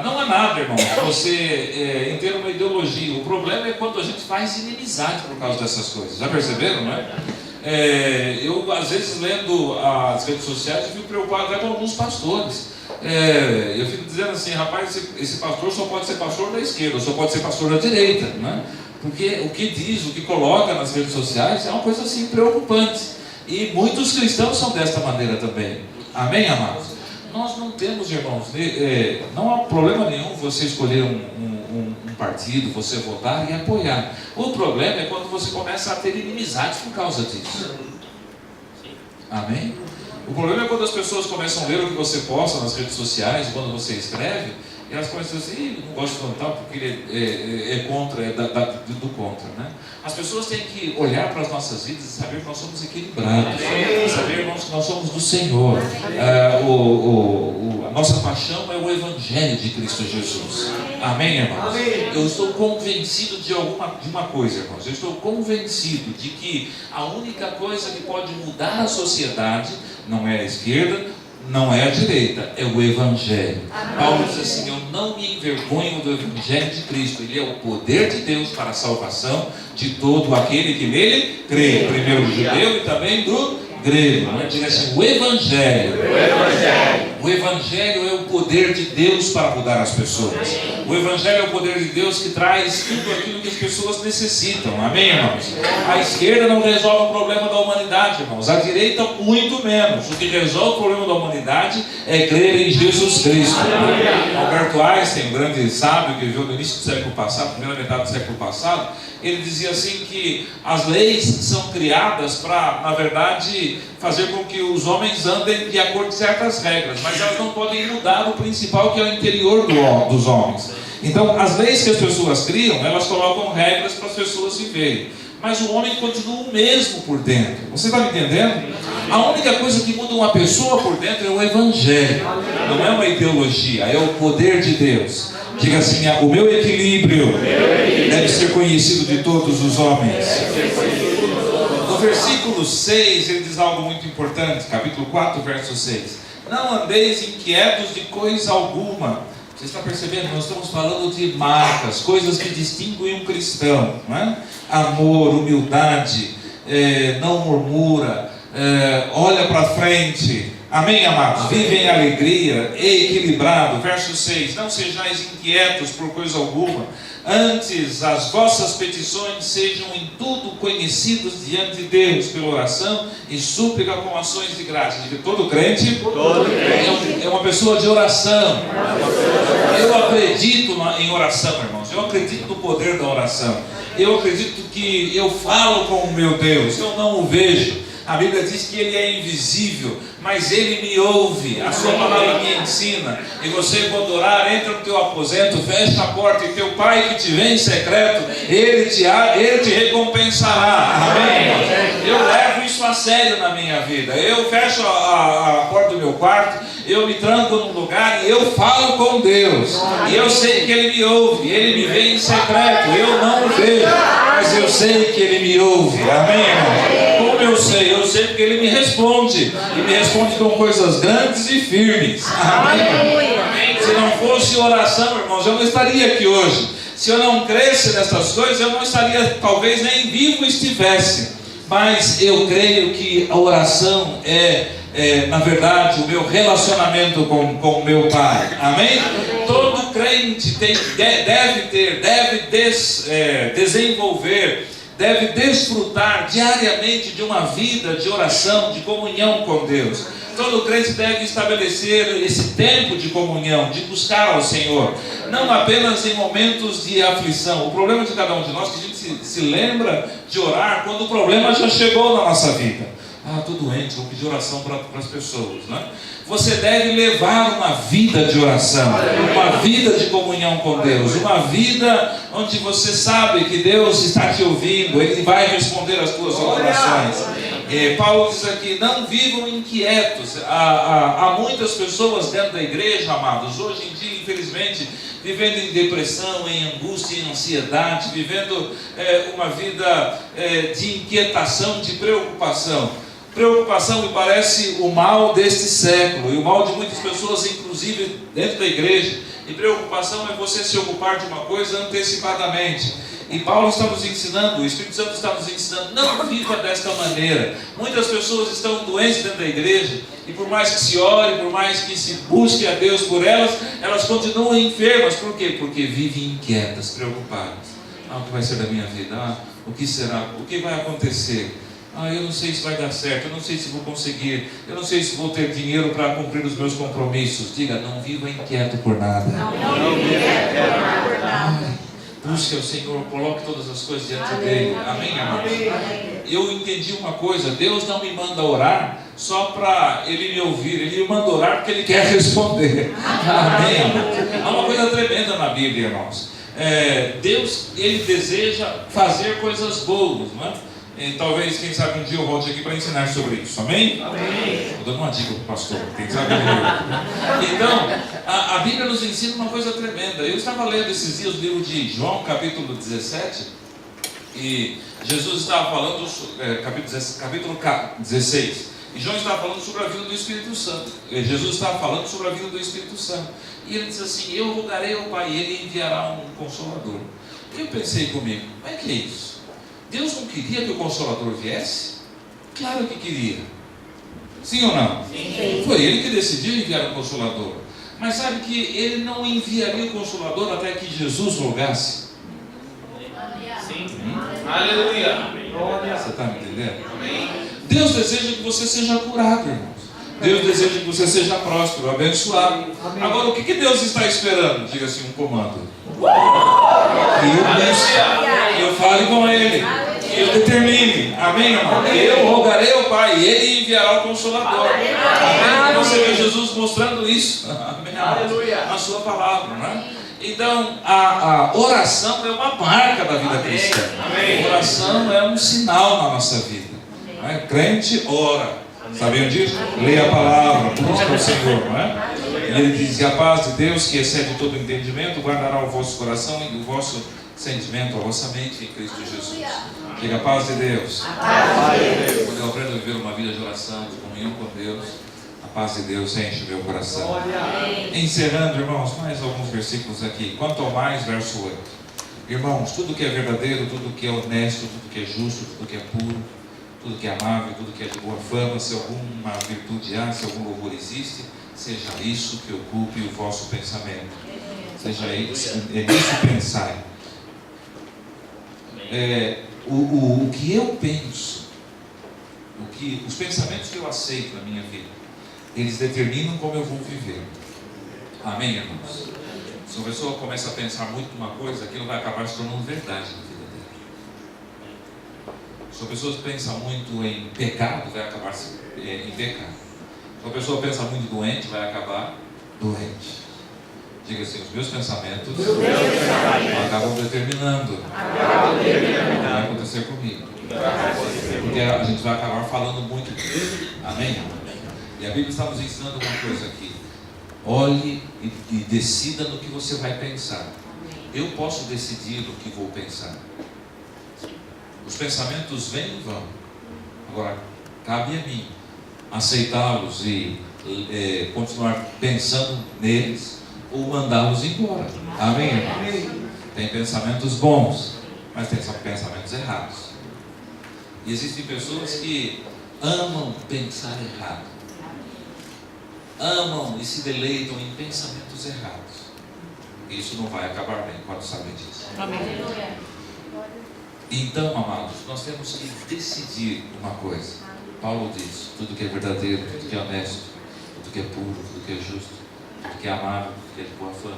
Não há nada, irmão, você em ter uma ideologia. O problema é quando a gente faz inimizade por causa dessas coisas. Já perceberam, não é? Eu, às vezes, lendo as redes sociais, eu fico preocupado até com alguns pastores. Eu fico dizendo assim: rapaz, esse pastor só pode ser pastor da esquerda, só pode ser pastor da direita, né? Porque o que diz, o que coloca nas redes sociais é uma coisa assim preocupante. E muitos cristãos são desta maneira também. Amém, amados? Nós não temos, irmãos, não há problema nenhum você escolher um partido, você votar e apoiar. O problema é quando você começa a ter inimizades por causa disso. Amém? O problema é quando as pessoas começam a ler o que você posta nas redes sociais, quando você escreve, e elas começam a dizer: não gosto de cantar porque ele é contra, do contra, né? As pessoas têm que olhar para as nossas vidas e saber que nós somos equilibrados, saber, irmãos, que nós somos do Senhor. A nossa paixão é o Evangelho de Cristo Jesus. Amém, irmãos? Eu estou convencido de uma coisa, irmãos. Eu estou convencido de que a única coisa que pode mudar a sociedade não é a esquerda, não é a direita, é o Evangelho. Paulo diz assim: eu não me envergonho do Evangelho de Cristo. Ele é o poder de Deus para a salvação de todo aquele que nele crê, primeiro do judeu e também do grego. Diga assim: o Evangelho. O Evangelho é o poder de Deus para mudar as pessoas. O Evangelho é o poder de Deus que traz tudo aquilo que as pessoas necessitam. Amém, irmãos? A esquerda não resolve o problema da humanidade, irmãos. A direita, muito menos. O que resolve o problema da humanidade é crer em Jesus Cristo. Alberto Einstein, um grande sábio que viveu no início do século passado, primeira metade do século passado, ele dizia assim que as leis são criadas para, na verdade, fazer com que os homens andem de acordo com certas regras, mas elas não podem mudar o principal, que é o interior dos homens. Então, as leis que as pessoas criam, elas colocam regras para as pessoas viverem, mas o homem continua o mesmo por dentro. Você está me entendendo? A única coisa que muda uma pessoa por dentro é o Evangelho, não é uma ideologia, é o poder de Deus. Diga assim: o meu equilíbrio deve ser conhecido de todos os homens. No versículo 6 ele diz algo muito importante, capítulo 4, verso 6: não andeis inquietos de coisa alguma. Você está percebendo? Nós estamos falando de marcas, coisas que distinguem um cristão, não é? Amor, humildade, não murmura, olha para frente. Amém, amados? Vivem em alegria, equilibrado. Verso 6: não sejais inquietos por coisa alguma, antes as vossas petições sejam em tudo conhecidas diante de Deus, pela oração e súplica com ações de graça. De todo crente é uma pessoa de oração. Eu acredito em oração, irmãos. Eu acredito no poder da oração. Eu acredito que eu falo com o meu Deus, eu não o vejo. A Bíblia diz que Ele é invisível, mas Ele me ouve. A sua palavra me ensina. E você, quando orar, entra no teu aposento, fecha a porta, e teu Pai que te vê em secreto, Ele te recompensará. Amém? Eu levo isso a sério na minha vida. Eu fecho a porta do meu quarto, eu me tranco num lugar e eu falo com Deus. E eu sei que Ele me ouve. Ele me vê em secreto. Eu não o vejo, mas eu sei que Ele me ouve. Amém, irmão? Como eu sei? Eu sei porque Ele me responde. E me responde com coisas grandes e firmes. Amém? Se não fosse oração, irmãos, eu não estaria aqui hoje. Se eu não cresce nessas coisas, eu não estaria, talvez nem vivo estivesse. mas eu creio que a oração na verdade, o meu relacionamento com o meu Pai. Amém? Todo crente deve desenvolver, deve desfrutar diariamente de uma vida de oração, de comunhão com Deus. Todo crente deve estabelecer esse tempo de comunhão, de buscar ao Senhor, não apenas em momentos de aflição. O problema de cada um de nós é que a gente se lembra de orar quando o problema já chegou na nossa vida. Estou doente, vou pedir oração para as pessoas, né? Você deve levar uma vida de oração, uma vida de comunhão com Deus, uma vida onde você sabe que Deus está te ouvindo, Ele vai responder as tuas orações. Paulo diz aqui, não vivam inquietos. Há muitas pessoas dentro da igreja, amados, hoje em dia, infelizmente, vivendo em depressão, em angústia, em ansiedade, vivendo uma vida de inquietação, de preocupação. Preocupação me parece o mal deste século, e o mal de muitas pessoas, inclusive dentro da igreja. E preocupação é você se ocupar de uma coisa antecipadamente. E Paulo está nos ensinando, o Espírito Santo está nos ensinando, não viva desta maneira. Muitas pessoas estão doentes dentro da igreja, e por mais que se ore, por mais que se busque a Deus por elas, elas continuam enfermas. Por quê? Porque vivem inquietas, preocupadas. O que vai ser da minha vida? O que será? O que vai acontecer? Eu não sei se vai dar certo, eu não sei se vou conseguir, eu não sei se vou ter dinheiro para cumprir os meus compromissos. Diga, não viva inquieto por nada. Não viva inquieto por nada. Busque ao Senhor, coloque todas as coisas diante dele. Amém, amados? Eu entendi uma coisa, Deus não me manda orar só para Ele me ouvir, Ele me manda orar porque Ele quer responder. Amém? Há uma coisa tremenda na Bíblia, irmãos. Deus, Ele deseja fazer coisas boas, não é? E talvez, quem sabe, um dia eu volte aqui para ensinar sobre isso. Amém? Amém. Estou dando uma dica para o pastor, quem sabe. Então, a Bíblia nos ensina uma coisa tremenda. Eu estava lendo esses dias o livro de João, capítulo 17, e Jesus estava falando, capítulo 16, e João estava falando sobre a vida do Espírito Santo. Jesus estava falando sobre a vida do Espírito Santo. E ele diz assim, eu rogarei ao Pai, e Ele enviará um Consolador. E eu pensei comigo, como é que é isso? Deus não queria que o Consolador viesse? Claro que queria. Sim ou não? Sim. Foi Ele que decidiu enviar o Consolador. Mas sabe que Ele não enviaria o Consolador até que Jesus rogasse? Sim. Aleluia. Você está me entendendo? Amém. Deus deseja que você seja curado, irmãos. Deus deseja que você seja próspero, abençoado. Amém. Agora, o que Deus está esperando? Diga assim, um comando. Que eu fale com Ele, que eu determine. Amém, irmão? Eu rogarei ao Pai, e Ele enviará o Consolador. Amém? Você vê Jesus mostrando isso. Amém? Na sua palavra, não é? Então, a oração é uma marca da vida cristã. A oração é um sinal na nossa vida. Não é? Crente ora. Sabiam disso? Leia a palavra, busca o Senhor, não é? E Ele diz, e a paz de Deus, que excede todo entendimento, guardará o vosso coração e o vosso sentimento, a vossa mente em Cristo Jesus. Diga, a paz de Deus. Quando eu aprendo a viver uma vida de oração, de comunhão com Deus, a paz de Deus enche o meu coração. Encerrando, irmãos, mais alguns versículos aqui. Quanto ao mais, verso 8. Irmãos, tudo que é verdadeiro, tudo que é honesto, tudo que é justo, tudo que é puro, tudo que é amável, tudo que é de boa fama, se alguma virtude há, se algum louvor existe, seja isso que ocupe o vosso pensamento. Seja isso, nisso pensai. O que eu penso, os pensamentos que eu aceito na minha vida, eles determinam como eu vou viver. Amém, irmãos? Se uma pessoa começa a pensar muito numa coisa, aquilo vai acabar se tornando verdade na vida dela. Se uma pessoa pensa muito em pecado, vai acabar em pecado. Se uma pessoa pensa muito doente, vai acabar doente. Diga assim, os meus pensamentos acabam determinando o que vai acontecer comigo. Porque a gente vai acabar falando muito disso. Amém? E a Bíblia está nos ensinando uma coisa aqui. Olhe e decida no que você vai pensar. Eu posso decidir no que vou pensar. Os pensamentos vêm e vão. Agora, cabe a mim aceitá-los e continuar pensando neles ou mandá-los embora. Amém, irmãos? Tem pensamentos bons, mas tem pensamentos errados. E existem pessoas que amam pensar errado, amam e se deleitam em pensamentos errados. Isso não vai acabar bem quando sabem disso.
Amém.
Então, amados, nós temos que decidir uma coisa. Paulo diz: tudo que é verdadeiro, tudo que é honesto, tudo que é puro, tudo que é justo, tudo que é amável, tudo que é de boa fama,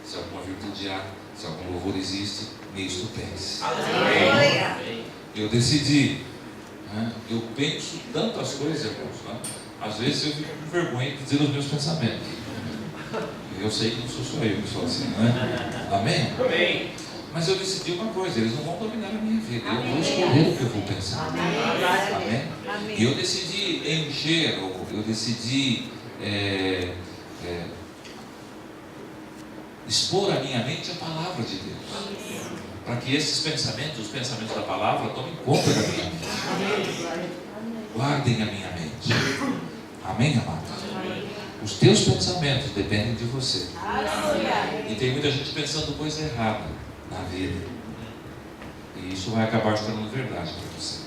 se alguma virtude há, se algum louvor existe, nisto pense. Eu decidi, né? Eu penso tantas coisas, irmãos, né? Às vezes eu fico com vergonha de dizer os meus pensamentos. Eu sei que não sou só eu que sou assim, né? Amém?
Amém.
Mas eu decidi uma coisa: eles não vão dominar a minha vida. Eu vou escolher o que eu vou pensar. Amém? E eu decidi encher, ou eu decidi expor à minha mente a palavra de Deus, para que esses pensamentos, os pensamentos da palavra, tomem conta da minha mente, guardem a minha mente. Amém, amados? Os teus pensamentos dependem de você. E tem muita gente pensando coisa errada na vida, e isso vai acabar se tornando verdade para você.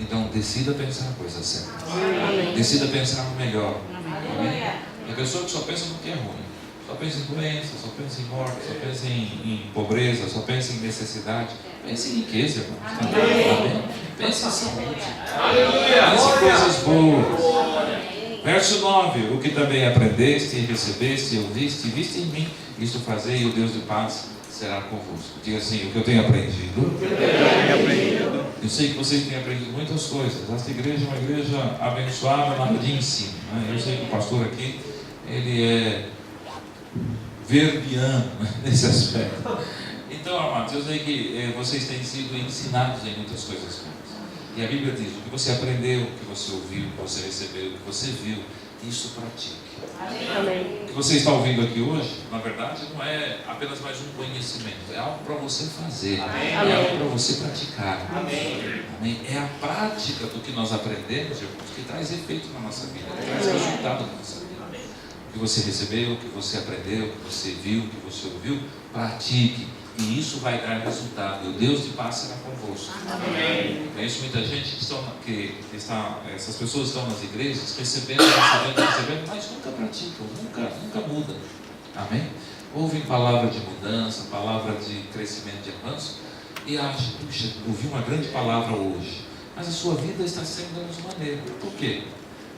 Então decida pensar a coisa certa. Decida pensar no melhor. Amém? A pessoa que só pensa no que é ruim, só pensa em doença, só pensa em morte, só pensa em pobreza, só pensa em necessidade, pense em riqueza, irmão. Amém? Pense em saúde. Pense em coisas boas. Verso 9: o que também aprendeste, recebeste, ouviste e viste em mim, isto fazei, e o Deus de paz será convosco. Diga assim: o que eu tenho aprendido. Eu sei que vocês têm aprendido muitas coisas. Esta igreja é uma igreja abençoada na área de ensino, né? Eu sei que o pastor aqui, ele é verbiano nesse aspecto. Então, amados, eu sei que vocês têm sido ensinados em muitas coisas boas. E a Bíblia diz: o que você aprendeu, o que você ouviu, o que você recebeu, o que você viu, isso pratique.
Amém.
O que você está ouvindo aqui hoje, na verdade, não é apenas mais um conhecimento, é algo para você fazer, é algo para você praticar. Amém. É a prática do que nós aprendemos, irmãos, que traz efeito na nossa vida, que traz resultado na nossa vida. O que você recebeu, o que você aprendeu, o que você viu, o que você ouviu, pratique. E isso vai dar resultado. E o Deus de paz será convosco. Amém. Conheço muita gente essas pessoas estão nas igrejas recebendo, mas nunca praticam, nunca mudam. Amém? Ouvem palavra de mudança, palavra de crescimento, de avanço, e acham: puxa, ouvi uma grande palavra hoje, mas a sua vida está sendo da mesma maneira. Por quê?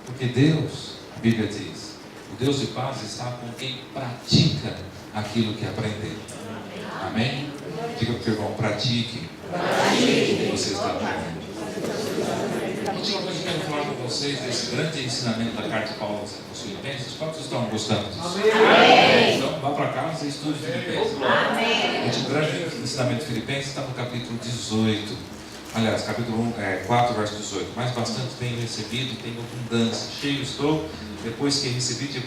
Porque Deus, a Bíblia diz, o Deus de paz está com quem pratica aquilo que aprendeu. Amém? Diga para o irmão: pratique o que você está aprendendo. A última coisa que eu quero falar com vocês desse grande ensinamento da carta de Paulo aos Filipenses. Quantos estão gostando disso? Amém. Então vá para casa e estude Filipenses. Amém. O último grande ensinamento de Filipenses está no capítulo 18. Aliás, capítulo 4, verso 18. Mas bastante tenho recebido, tenho abundância, cheio estou, depois que recebi de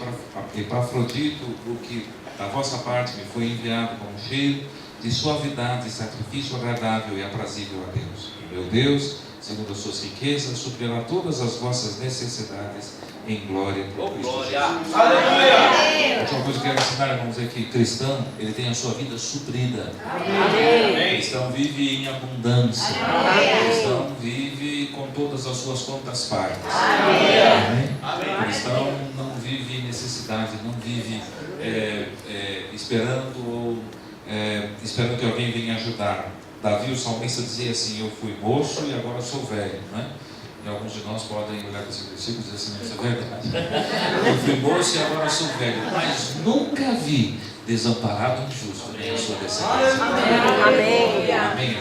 Epafrodito o que da vossa parte me foi enviado como cheiro de suavidade, sacrifício agradável e aprazível a Deus. E meu Deus, segundo as suas riquezas, suprirá todas as vossas necessidades em glória por Cristo Jesus. Aleluia! Outra coisa que eu quero ensinar, irmãos, é que cristão, ele tem a sua vida suprida. Amém. Cristão vive em abundância. Amém. Cristão vive com todas as suas contas pagas. Amém. Amém. Cristão não vive em necessidade, não vive esperando que alguém venha ajudar. Davi, o salmista, dizia assim: eu fui moço e agora sou velho, né? E alguns de nós podem olhar para esse versículo e dizer assim: isso é verdade. Eu fui moço e agora sou velho, mas nunca vi desamparado um justo, nem a sua descendência. Amém. Amém.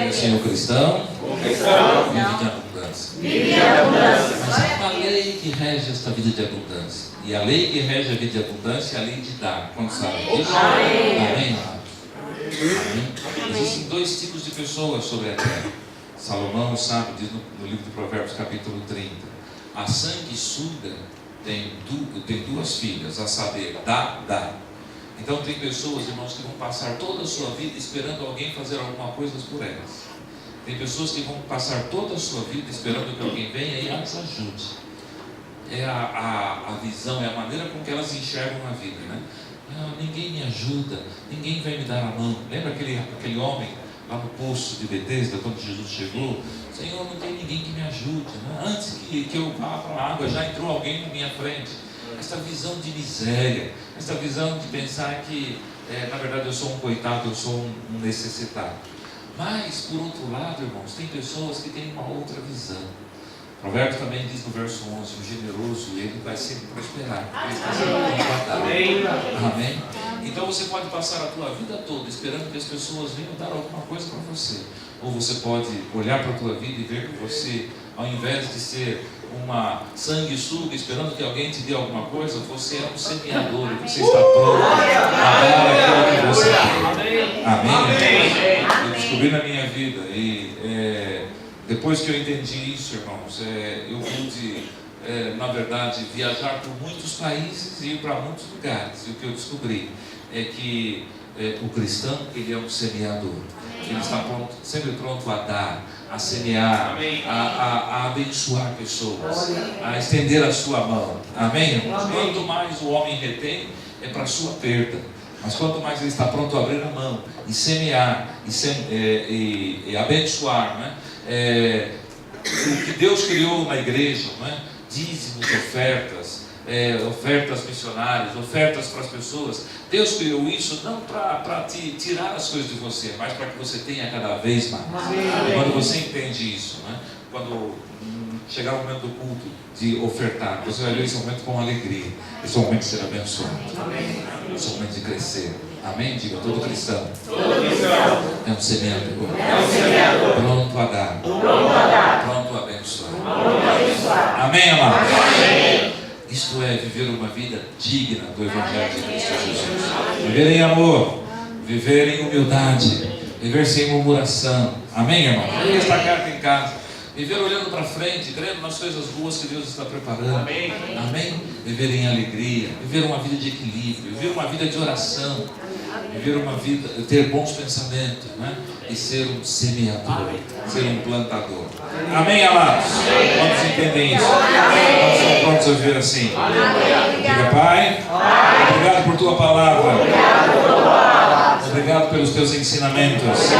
E assim, o cristão vive de abundância. Mas há uma lei que rege esta vida de abundância. E a lei que rege a vida de abundância é a lei de dar. Quando sabe disso? Amém. Existem dois tipos de pessoas sobre a terra. Salomão, sabe, diz no livro de Provérbios, capítulo 30: a sanguessuga tem duas filhas, a saber, dá. Então tem pessoas, irmãos, que vão passar toda a sua vida esperando alguém fazer alguma coisa por elas. Tem pessoas que vão passar toda a sua vida esperando que alguém venha e as ajude. É a visão, é a maneira com que elas enxergam a vida, né? Ninguém me ajuda, ninguém vai me dar a mão. Lembra aquele homem lá no poço de Betesda, quando Jesus chegou, Senhor, não tem ninguém que me ajude, né? Antes que eu vá para a água, já entrou alguém na minha frente. Essa visão de miséria, essa visão de pensar que, na verdade, eu sou um coitado, eu sou um necessitado. Mas, por outro lado, irmãos, tem pessoas que têm uma outra visão. Provérbios também diz no verso 11, o generoso, ele vai sempre prosperar, porque ele está sempre guardado. Amém? Então você pode passar a tua vida toda esperando que as pessoas venham dar alguma coisa para você. Ou você pode olhar para a tua vida e ver que você, ao invés de ser uma sanguessuga esperando que alguém te dê alguma coisa, você é um semeador e você está pronto a dar aquilo que você tem. Amém? Eu descobri na minha vida e depois que eu entendi isso, irmãos, eu pude, na verdade, viajar por muitos países e ir para muitos lugares. E o que eu descobri é que o cristão, ele é um semeador. Ele está sempre pronto a dar, a semear, a abençoar pessoas, a estender a sua mão. Amém, irmãos? Quanto mais o homem retém, é para a sua perda. Mas quanto mais ele está pronto a abrir a mão e semear e abençoar, né? O que Deus criou na igreja, né? Dízimos, ofertas missionárias, ofertas para as pessoas. Deus criou isso não para te tirar as coisas de você, mas para que você tenha cada vez mais. Quando você entende isso, né? Quando chegar o momento do culto de ofertar, você vai ver esse momento com alegria. Esse momento de ser abençoado. Esse momento de crescer. Amém? Diga, todo cristão é um semeador. Pronto a dar. Pronto a abençoar. Amém, amados? Isto é viver uma vida digna do Evangelho de Cristo Jesus. Viver em amor, viver em humildade, viver sem murmuração. Amém, irmão? Leia esta carta em casa. Viver olhando para frente, crendo nas coisas boas que Deus está preparando. Amém. Amém? Viver em alegria, viver uma vida de equilíbrio, viver uma vida de oração, viver uma vida, ter bons pensamentos, né? E ser um semeador, ser um plantador. Amém, amados? Quantos entendem isso? Quantos estão prontos a viver assim? Diga, Pai, obrigado por tua palavra. Obrigado pelos teus ensinamentos.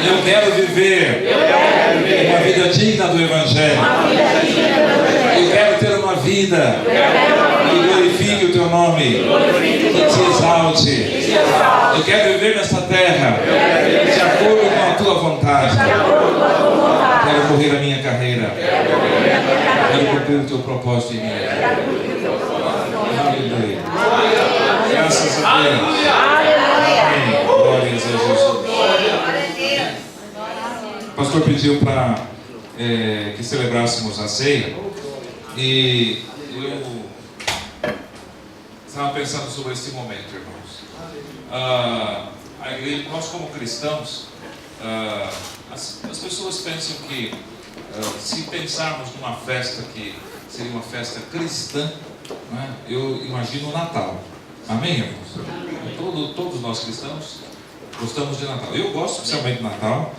Eu quero viver uma vida digna do Evangelho. Eu quero ter uma vida que glorifique o teu nome, que te exalte. Eu quero viver nessa terra de acordo com a tua vontade. Quero correr a minha carreira. Quero cumprir o teu propósito em mim. Aleluia. Graças a Deus. Amém. Glórias a Jesus. O pastor pediu para que celebrássemos a ceia. E eu estava pensando sobre esse momento, irmãos. A igreja, nós como cristãos, as pessoas pensam que se pensarmos numa festa que seria uma festa cristã, né, eu imagino o Natal. Amém, irmãos? Todos nós cristãos gostamos de Natal. Eu gosto especialmente de Natal.